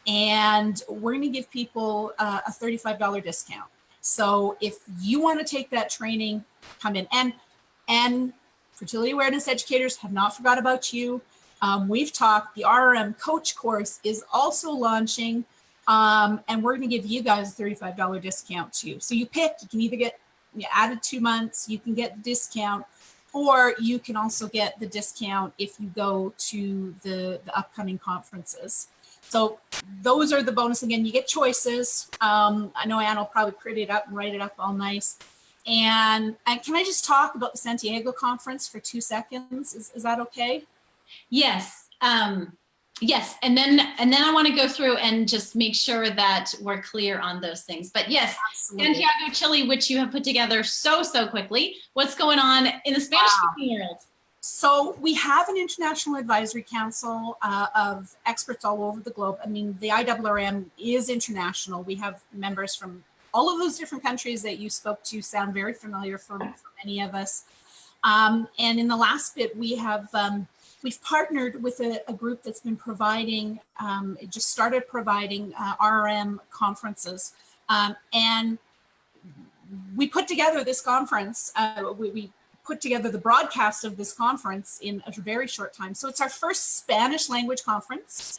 And we're going to give people a $35 discount. So if you want to take that training, come in. And fertility awareness educators have not forgot about you. We've talked, the RRM coach course is also launching, and we're going to give you guys a $35 discount too. So you pick, you can either get added 2 months, you can get the discount, or you can also get the discount if you go to the upcoming conferences. So those are the bonus. Again, you get choices. I know Anna will probably print it up and write it up all nice. And can I just talk about the Santiago conference for 2 seconds? Is that okay? Yes. Yes. And then I want to go through and just make sure that we're clear on those things. But yes, Absolutely. Santiago, Chile, which you have put together so quickly. What's going on in the Spanish-speaking world? So we have an international advisory council of experts all over the globe. I mean, the IRRM is international. We have members from all of those different countries that you spoke to sound very familiar for many of us. And in the last bit, we have we've partnered with a group that's been providing, it just started providing RRM conferences. And we put together this conference. We put together the broadcast of this conference in a very short time. So it's our first Spanish language conference.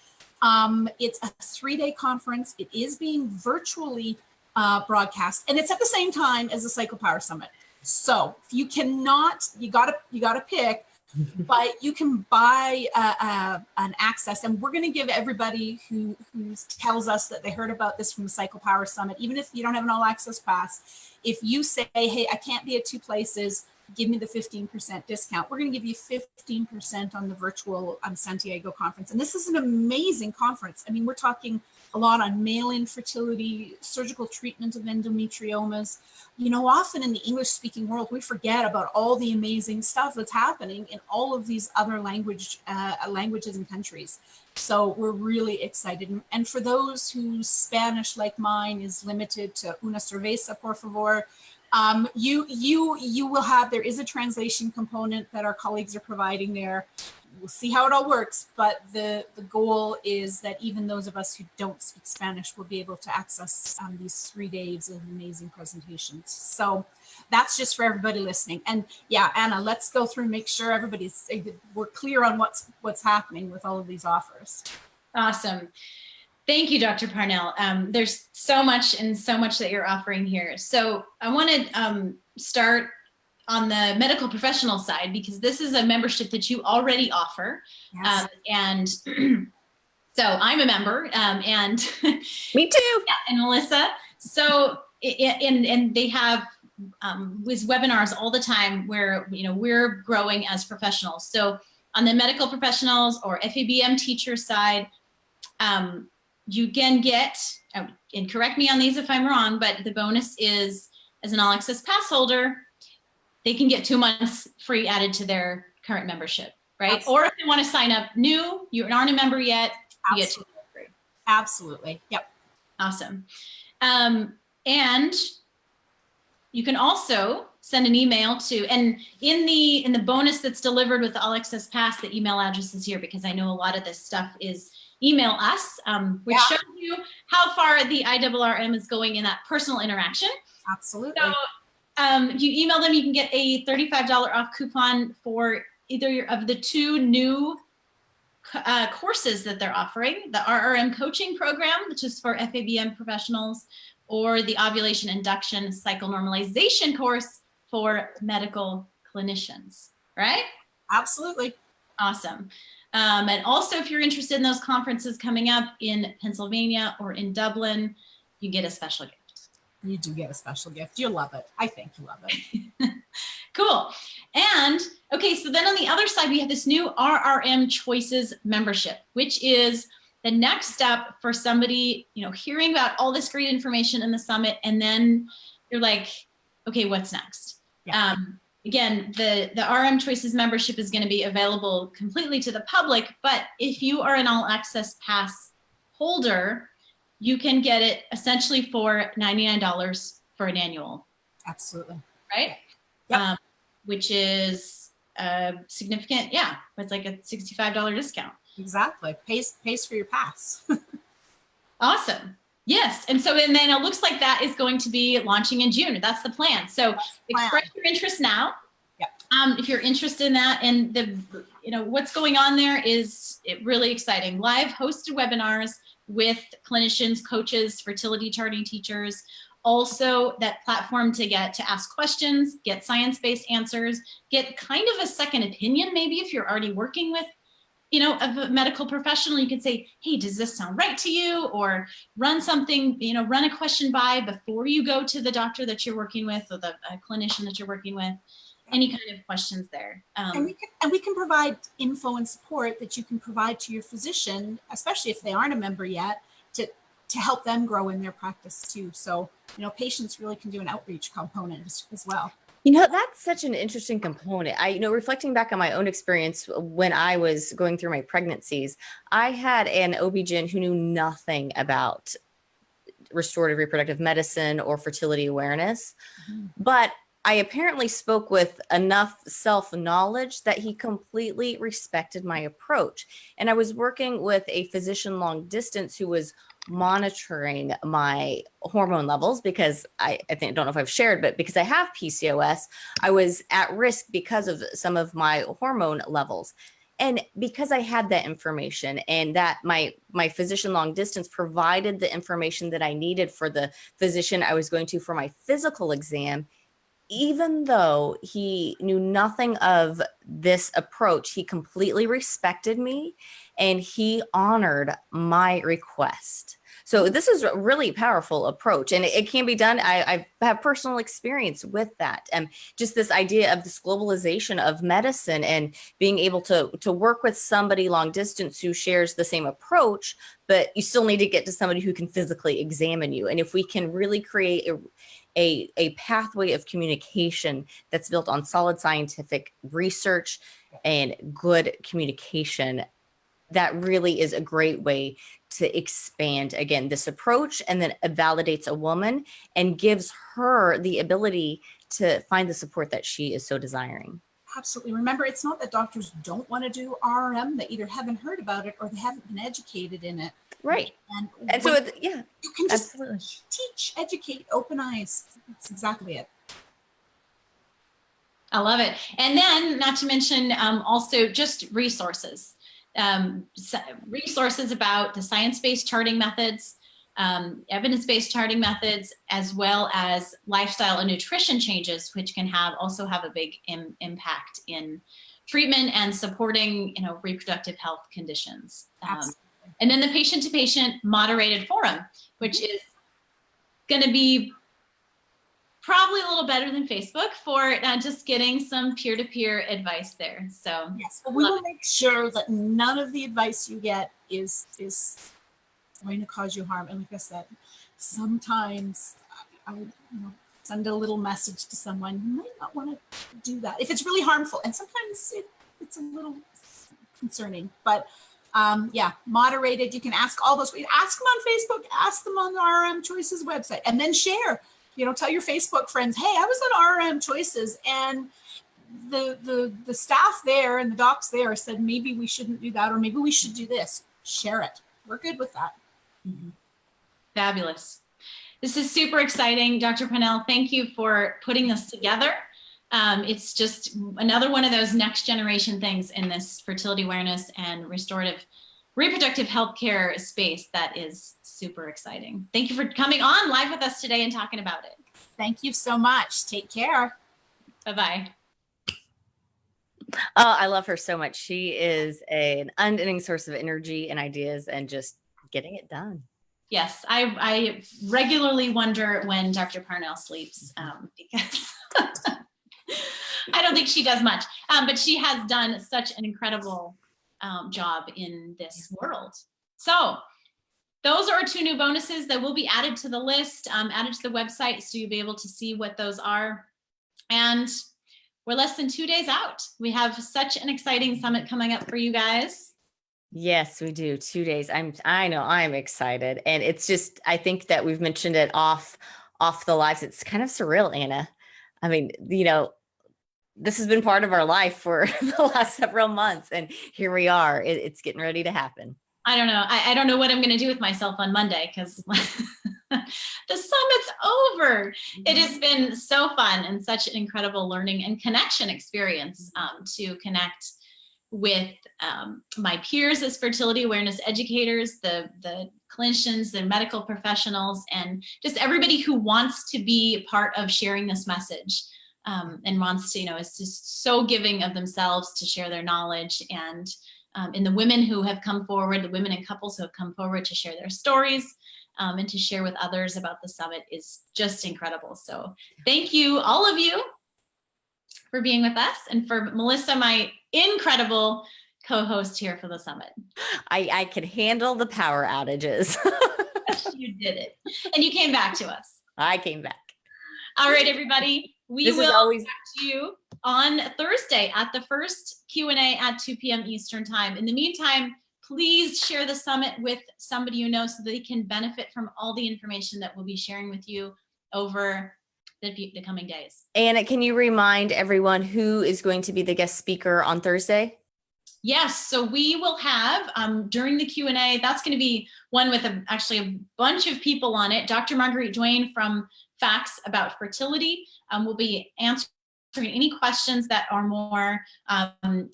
It's a 3-day conference. It is being virtually broadcast, and it's at the same time as the Cycle Power Summit. So if you cannot, you gotta pick, but you can buy an access, and we're going to give everybody who tells us that they heard about this from the Cycle Power Summit, even if you don't have an all access pass, if you say, hey, I can't be at 2 places, give me the 15% discount. We're going to give you 15% on the virtual Santiago conference. And this is an amazing conference. I mean, we're talking a lot on male infertility, surgical treatment of endometriomas. You know, often in the English speaking world, we forget about all the amazing stuff that's happening in all of these other languages and countries. So we're really excited. And for those whose Spanish, like mine, is limited to una cerveza, por favor, you will have, there is a translation component that our colleagues are providing there. We'll see how it all works, but the goal is that even those of us who don't speak Spanish will be able to access these 3 days of amazing presentations. So that's just for everybody listening. And yeah, Anna, let's go through and make sure we're clear on what's happening with all of these offers. Awesome. Thank you, Dr. Parnell. There's so much that you're offering here. So I want to start on the medical professional side, because this is a membership that you already offer. Yes. And so I'm a member, and Me too. yeah, and Melissa. So and they have with webinars all the time where, you know, we're growing as professionals. So on the medical professionals or FABM teacher side, you can get, and correct me on these if I'm wrong, but the bonus is, as an all access pass holder, they can get 2 months free added to their current membership, right? Absolutely. Or if they want to sign up new, you aren't a member yet, you get 2 months free. Absolutely. Yep. Awesome. And you can also send an email to, and in the bonus that's delivered with the All Access Pass, the email address is here, because I know a lot of this stuff is email us, which shows you how far the IRRM is going in that personal interaction. Absolutely. So if you email them, you can get a $35 off coupon for either of the 2 new courses that they're offering, the RRM coaching program, which is for FABM professionals, or the ovulation induction cycle normalization course for medical clinicians, right? Absolutely. Awesome. And also, if you're interested in those conferences coming up in Pennsylvania or in Dublin, you get a special gift. You do get a special gift. You'll love it. I think you love it. Cool. And okay, so then on the other side, we have this new RRM Choices membership, which is the next step for somebody, hearing about all this great information in the summit, and then you're like, okay, what's next? Yeah. Again, the RM Choices membership is going to be available completely to the public, but if you are an All Access Pass holder, you can get it essentially for $99 for an annual. Absolutely. Right? Yep. Which is significant. Yeah, it's like a $65 discount. Exactly. Pays for your pass. Awesome. Yes. And then it looks like that is going to be launching in June. That's the plan. So express your interest now. Yep. If you're interested in that, and what's going on there is really exciting. Live hosted webinars with clinicians, coaches, fertility charting teachers. Also that platform to get to ask questions, get science-based answers, get kind of a second opinion. Maybe if you're already working with of a medical professional, you could say, hey, does this sound right to you? Or run something, run a question by before you go to the doctor that you're working with, or the clinician that you're working with. Any kind of questions there. And we can provide info and support that you can provide to your physician, especially if they aren't a member yet, to help them grow in their practice too. So, patients really can do an outreach component as well. That's such an interesting component. Reflecting back on my own experience when I was going through my pregnancies, I had an OB-GYN who knew nothing about restorative reproductive medicine or fertility awareness, but I apparently spoke with enough self-knowledge that he completely respected my approach. And I was working with a physician long distance who was monitoring my hormone levels because I don't know if I've shared, but because I have PCOS, I was at risk because of some of my hormone levels. And because I had that information, and that my physician long distance provided the information that I needed for the physician I was going to for my physical exam, even though he knew nothing of this approach, he completely respected me and he honored my request. So this is a really powerful approach, and it can be done. I have personal experience with that. And just this idea of this globalization of medicine and being able to work with somebody long distance who shares the same approach, but you still need to get to somebody who can physically examine you. And if we can really create a pathway of communication that's built on solid scientific research and good communication, that really is a great way to expand, again, this approach, and then it validates a woman and gives her the ability to find the support that she is so desiring. Absolutely. Remember, it's not that doctors don't want to do RRM. They either haven't heard about it or they haven't been educated in it. Right. And so, yeah, you can just absolutely teach, educate, open eyes. That's exactly it. I love it. And then, not to mention, also just resources. Resources about the science-based charting methods, evidence-based charting methods, as well as lifestyle and nutrition changes, which can also have a big impact in treatment and supporting, reproductive health conditions. And then the patient-to-patient moderated forum, which is going to be probably a little better than Facebook for just getting some peer-to-peer advice there. So yes, but we will make sure that none of the advice you get is going to cause you harm. And like I said, sometimes I would, send a little message to someone. You might not want to do that if it's really harmful. And sometimes it's a little concerning, but yeah, moderated. You can ask all those. Ask them on Facebook. Ask them on the RM Choices website, and then share. Tell your Facebook friends, hey, I was on RM Choices, and the staff there and the docs there said maybe we shouldn't do that, or maybe we should do this. Share it. We're good with that. Mm-hmm. Fabulous. This is super exciting. Dr. Pannell, thank you for putting this together. It's just another one of those next generation things in this fertility awareness and restorative reproductive healthcare space that is super exciting. Thank you for coming on live with us today and talking about it. Thank you so much. Take care. Bye-bye. Oh, I love her so much. She is an unending source of energy and ideas and just getting it done. Yes, I regularly wonder when Dr. Parnell sleeps because I don't think she does much, but she has done such an incredible job in this world. So those are our 2 new bonuses that will be added to the list, added to the website, so you'll be able to see what those are. And we're less than 2 days out. We have such an exciting summit coming up for you guys. Yes, we do. 2 days. I know I'm excited. And it's just, I think that we've mentioned it off the lives. It's kind of surreal, Anna. I mean, this has been part of our life for the last several months, and here we are. It's getting ready to happen. I don't know. I don't know what I'm going to do with myself on Monday, because the summit's over. It has been so fun and such an incredible learning and connection experience to connect with my peers as fertility awareness educators, the clinicians, the medical professionals, and just everybody who wants to be part of sharing this message and wants to, is just so giving of themselves to share their knowledge. And the women who have come forward, the women and couples who have come forward to share their stories and to share with others about the summit is just incredible. So thank you, all of you, for being with us, and for Melissa, my incredible co-host here for the summit. I can handle the power outages. You did it. And you came back to us. I came back. All right, everybody. We This is will always- get back to you on Thursday at the first Q&A at 2 p.m. Eastern time. In the meantime, please share the summit with somebody you know so they can benefit from all the information that we'll be sharing with you over the coming days. Anna, can you remind everyone who is going to be the guest speaker on Thursday? Yes, so we will have during the Q&A, that's going to be one with actually a bunch of people on it. Dr. Marguerite Duane from Facts About Fertility will be answering any questions that are more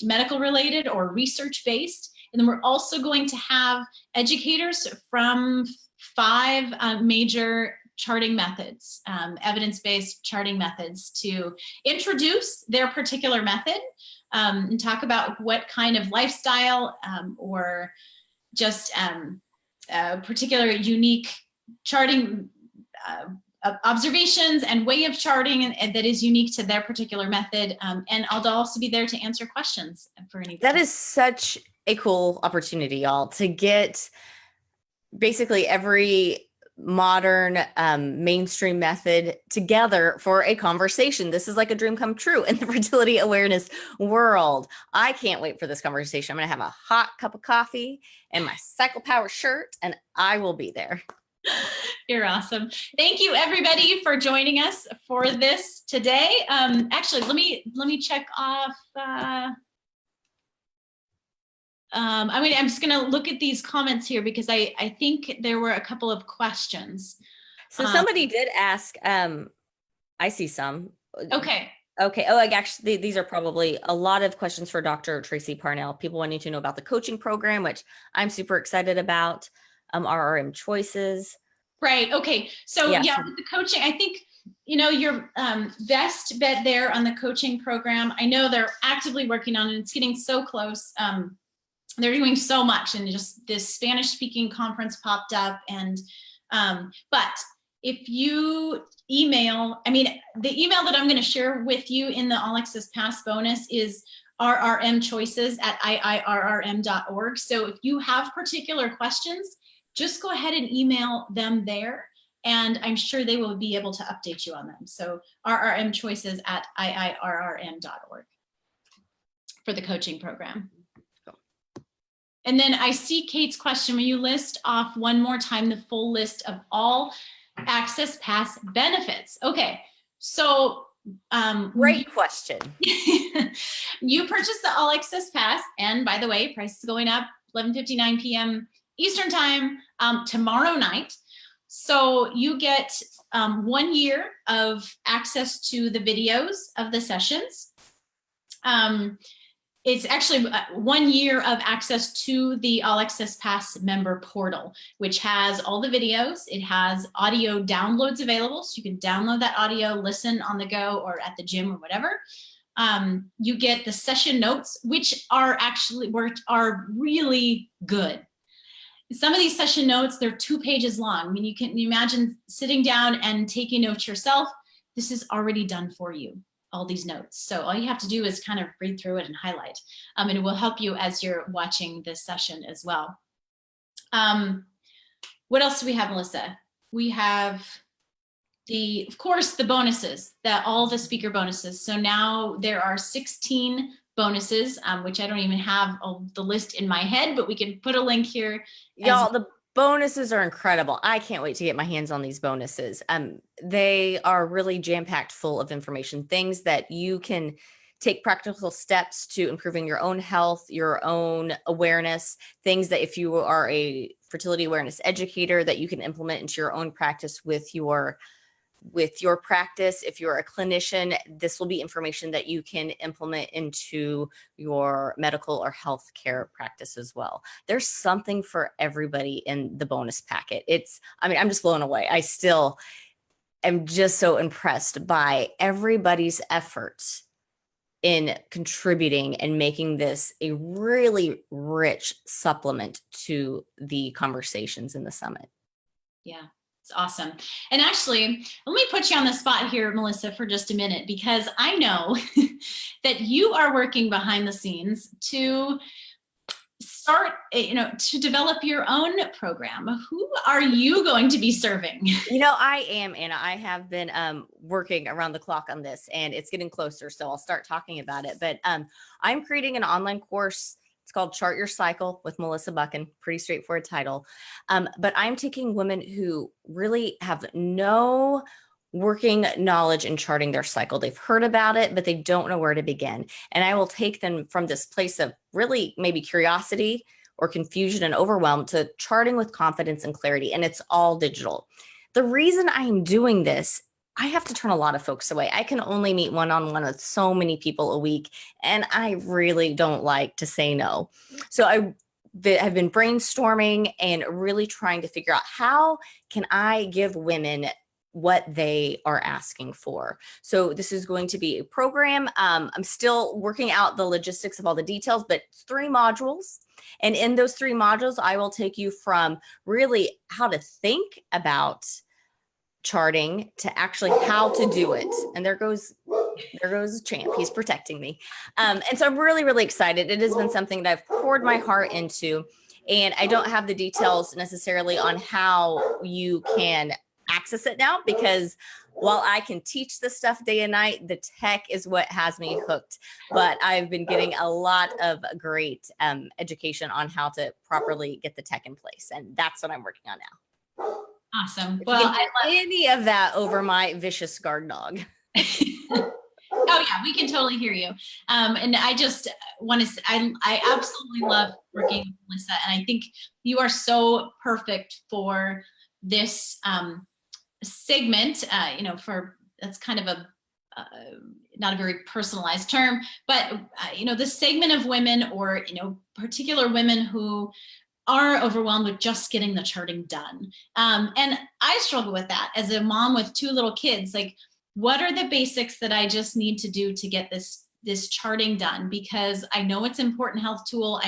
medical related or research based. And then we're also going to have educators from 5 major charting methods, evidence-based charting methods, to introduce their particular method and talk about what kind of lifestyle or just particular unique charting observations and way of charting and that is unique to their particular method. And I'll also be there to answer questions for any. That is such a cool opportunity, y'all, to get basically every modern mainstream method together for a conversation. This is like a dream come true in the fertility awareness world. I can't wait for this conversation. I'm going to have a hot cup of coffee and my Cycle Power shirt, and I will be there. You're awesome. Thank you, everybody, for joining us for this today. Actually, let me check off. I'm just going to look at these comments here because I think there were a couple of questions. So somebody did ask. I see some. Okay. Okay. Oh, like actually, these are probably a lot of questions for Dr. Tracy Parnell. People wanting to know about the coaching program, which I'm super excited about. RRM choices. Right. Okay. So yeah, with the coaching, I think, your best bet there on the coaching program. I know they're actively working on it. It's getting so close. They're doing so much, and just this Spanish speaking conference popped up. And, but if you email, the email that I'm going to share with you in the All Access Pass bonus is rrmchoices@iirrm.org. So if you have particular questions, just go ahead and email them there, and I'm sure they will be able to update you on them. So rrmchoices@iirrm.org for the coaching program. And then I see Kate's question. Will you list off one more time the full list of all Access Pass benefits? Okay, so great question. You purchased the All Access Pass, and by the way, price is going up 11:59 p.m. Eastern time tomorrow night. So you get 1 year of access to the videos of the sessions. It's actually 1 year of access to the All Access Pass member portal, which has all the videos. It has audio downloads available, so you can download that audio, listen on the go or at the gym or whatever. You get the session notes, which are really good. Some of these session notes, they're 2 pages long. You can imagine sitting down and taking notes yourself. This is already done for you, all these notes. So all you have to do is kind of read through it and highlight. And it will help you as you're watching this session as well. What else do we have, Melissa? We have of course, the bonuses, all the speaker bonuses. So now there are 16 bonuses, which I don't even have the list in my head, but we can put a link here. Y'all, the bonuses are incredible. I can't wait to get my hands on these bonuses. They are really jam-packed full of information, things that you can take practical steps to improving your own health, your own awareness, things that if you are a fertility awareness educator that you can implement into your own practice with your practice. If you're a clinician, this will be information that you can implement into your medical or healthcare practice as well. There's something for everybody in the bonus packet. I'm just blown away. I still am just so impressed by everybody's efforts in contributing and making this a really rich supplement to the conversations in the summit. Yeah. It's awesome. And actually, let me put you on the spot here, Melissa, for just a minute, because I know that you are working behind the scenes to start, to develop your own program. Who are you going to be serving? I am, Anna. I have been working around the clock on this, and it's getting closer, so I'll start talking about it. But I'm creating an online course. It's called Chart Your Cycle with Melissa Buchan. Pretty straightforward title. But I'm taking women who really have no working knowledge in charting their cycle. They've heard about it, but they don't know where to begin. And I will take them from this place of really maybe curiosity or confusion and overwhelm to charting with confidence and clarity. And it's all digital. The reason I'm doing this, I have to turn a lot of folks away. I can only meet one-on-one with so many people a week, and I really don't like to say no. So I've been brainstorming and really trying to figure out how can I give women what they are asking for. So this is going to be a program. I'm still working out the logistics of all the details, but 3 modules. And in those 3 modules, I will take you from really how to think about charting to actually how to do it. And there goes Champ. He's protecting me. And so I'm really, really excited. It has been something that I've poured my heart into, and I don't have the details necessarily on how you can access it now, because while I can teach this stuff day and night, the tech is what has me hooked. But I've been getting a lot of great education on how to properly get the tech in place. And that's what I'm working on now. Awesome. Well, I love any of that over my vicious guard dog. Oh yeah, we can totally hear you. And I just want to say, I absolutely love working with Melissa, and I think you are so perfect for this segment. That's kind of not a very personalized term, but the segment of women, or particular women who are overwhelmed with just getting the charting done. And I struggle with that as a mom with 2 little kids. Like, what are the basics that I just need to do to get this charting done? Because I know it's an important health tool.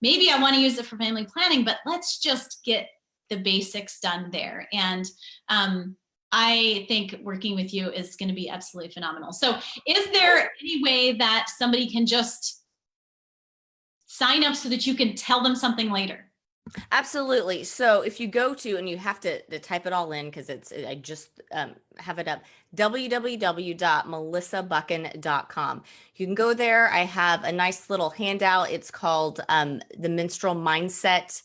Maybe I want to use it for family planning, but let's just get the basics done there. And I think working with you is going to be absolutely phenomenal. So is there any way that somebody can just sign up so that you can tell them something later? Absolutely. So if you go to, and you have to type it all in because I just have it up, www.melissabuchan.com. You can go there. I have a nice little handout. It's called the Menstrual Mindset.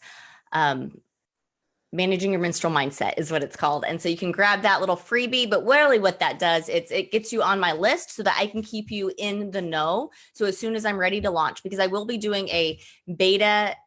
Managing Your Menstrual Mindset is what it's called. And so you can grab that little freebie, but really what that does, it gets you on my list so that I can keep you in the know. So as soon as I'm ready to launch, because I will be doing a beta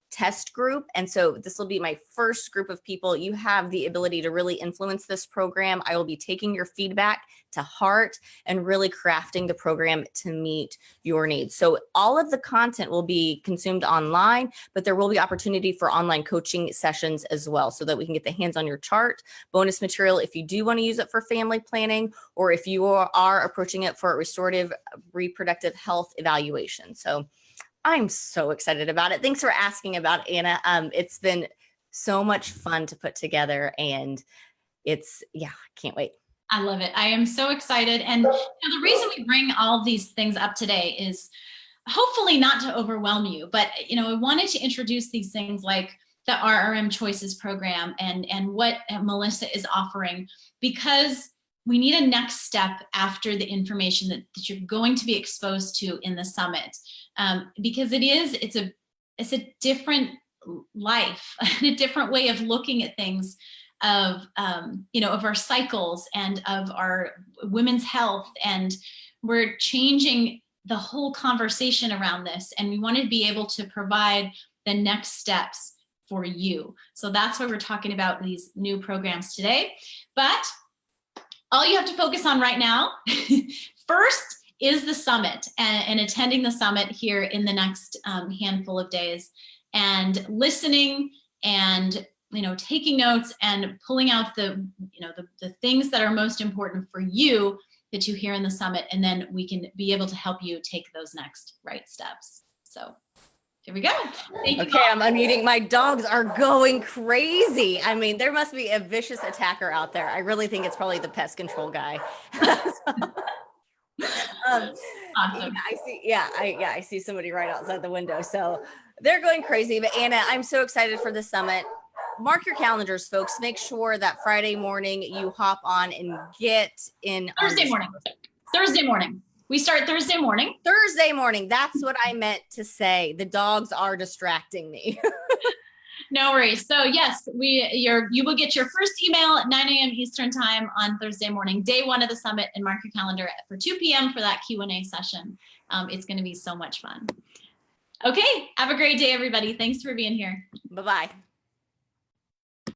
test group. And so this will be my first group of people. You have the ability to really influence this program. I will be taking your feedback to heart and really crafting the program to meet your needs. So all of the content will be consumed online, but there will be opportunity for online coaching sessions as well, so that we can get the hands on your chart, bonus material if you do want to use it for family planning, or if you are approaching it for a restorative reproductive health evaluation. So I'm so excited about it. Thanks for asking about it, Anna. It's been so much fun to put together, and I can't wait. I love it. I am so excited. And the reason we bring all these things up today is hopefully not to overwhelm you, but I wanted to introduce these things like the RRM Choices program and what Melissa is offering, because we need a next step after the information that you're going to be exposed to in the summit, because it's a different life, a different way of looking at things, of of our cycles and of our women's health, and we're changing the whole conversation around this, and we want to be able to provide the next steps for you. So that's why we're talking about these new programs today. But all you have to focus on right now first is the summit, and attending the summit here in the next handful of days, and listening and taking notes and pulling out the things that are most important for you that you hear in the summit, and then we can be able to help you take those next right steps. So here we go. Thank you. Okay, I'm unmuting. My dogs are going crazy. I mean, there must be a vicious attacker out there. I really think it's probably the pest control guy. Awesome. I see somebody right outside the window. So they're going crazy. But Anna, I'm so excited for the summit. Mark your calendars, folks. Make sure that Friday morning you hop on and get in. Thursday morning. We start Thursday morning. Thursday morning. That's what I meant to say. The dogs are distracting me. No worries. So yes, you will get your first email at 9 a.m. Eastern time on Thursday morning, day one of the summit, and mark your calendar for 2 p.m. for that Q&A session. It's going to be so much fun. Okay. Have a great day, everybody. Thanks for being here. Bye-bye.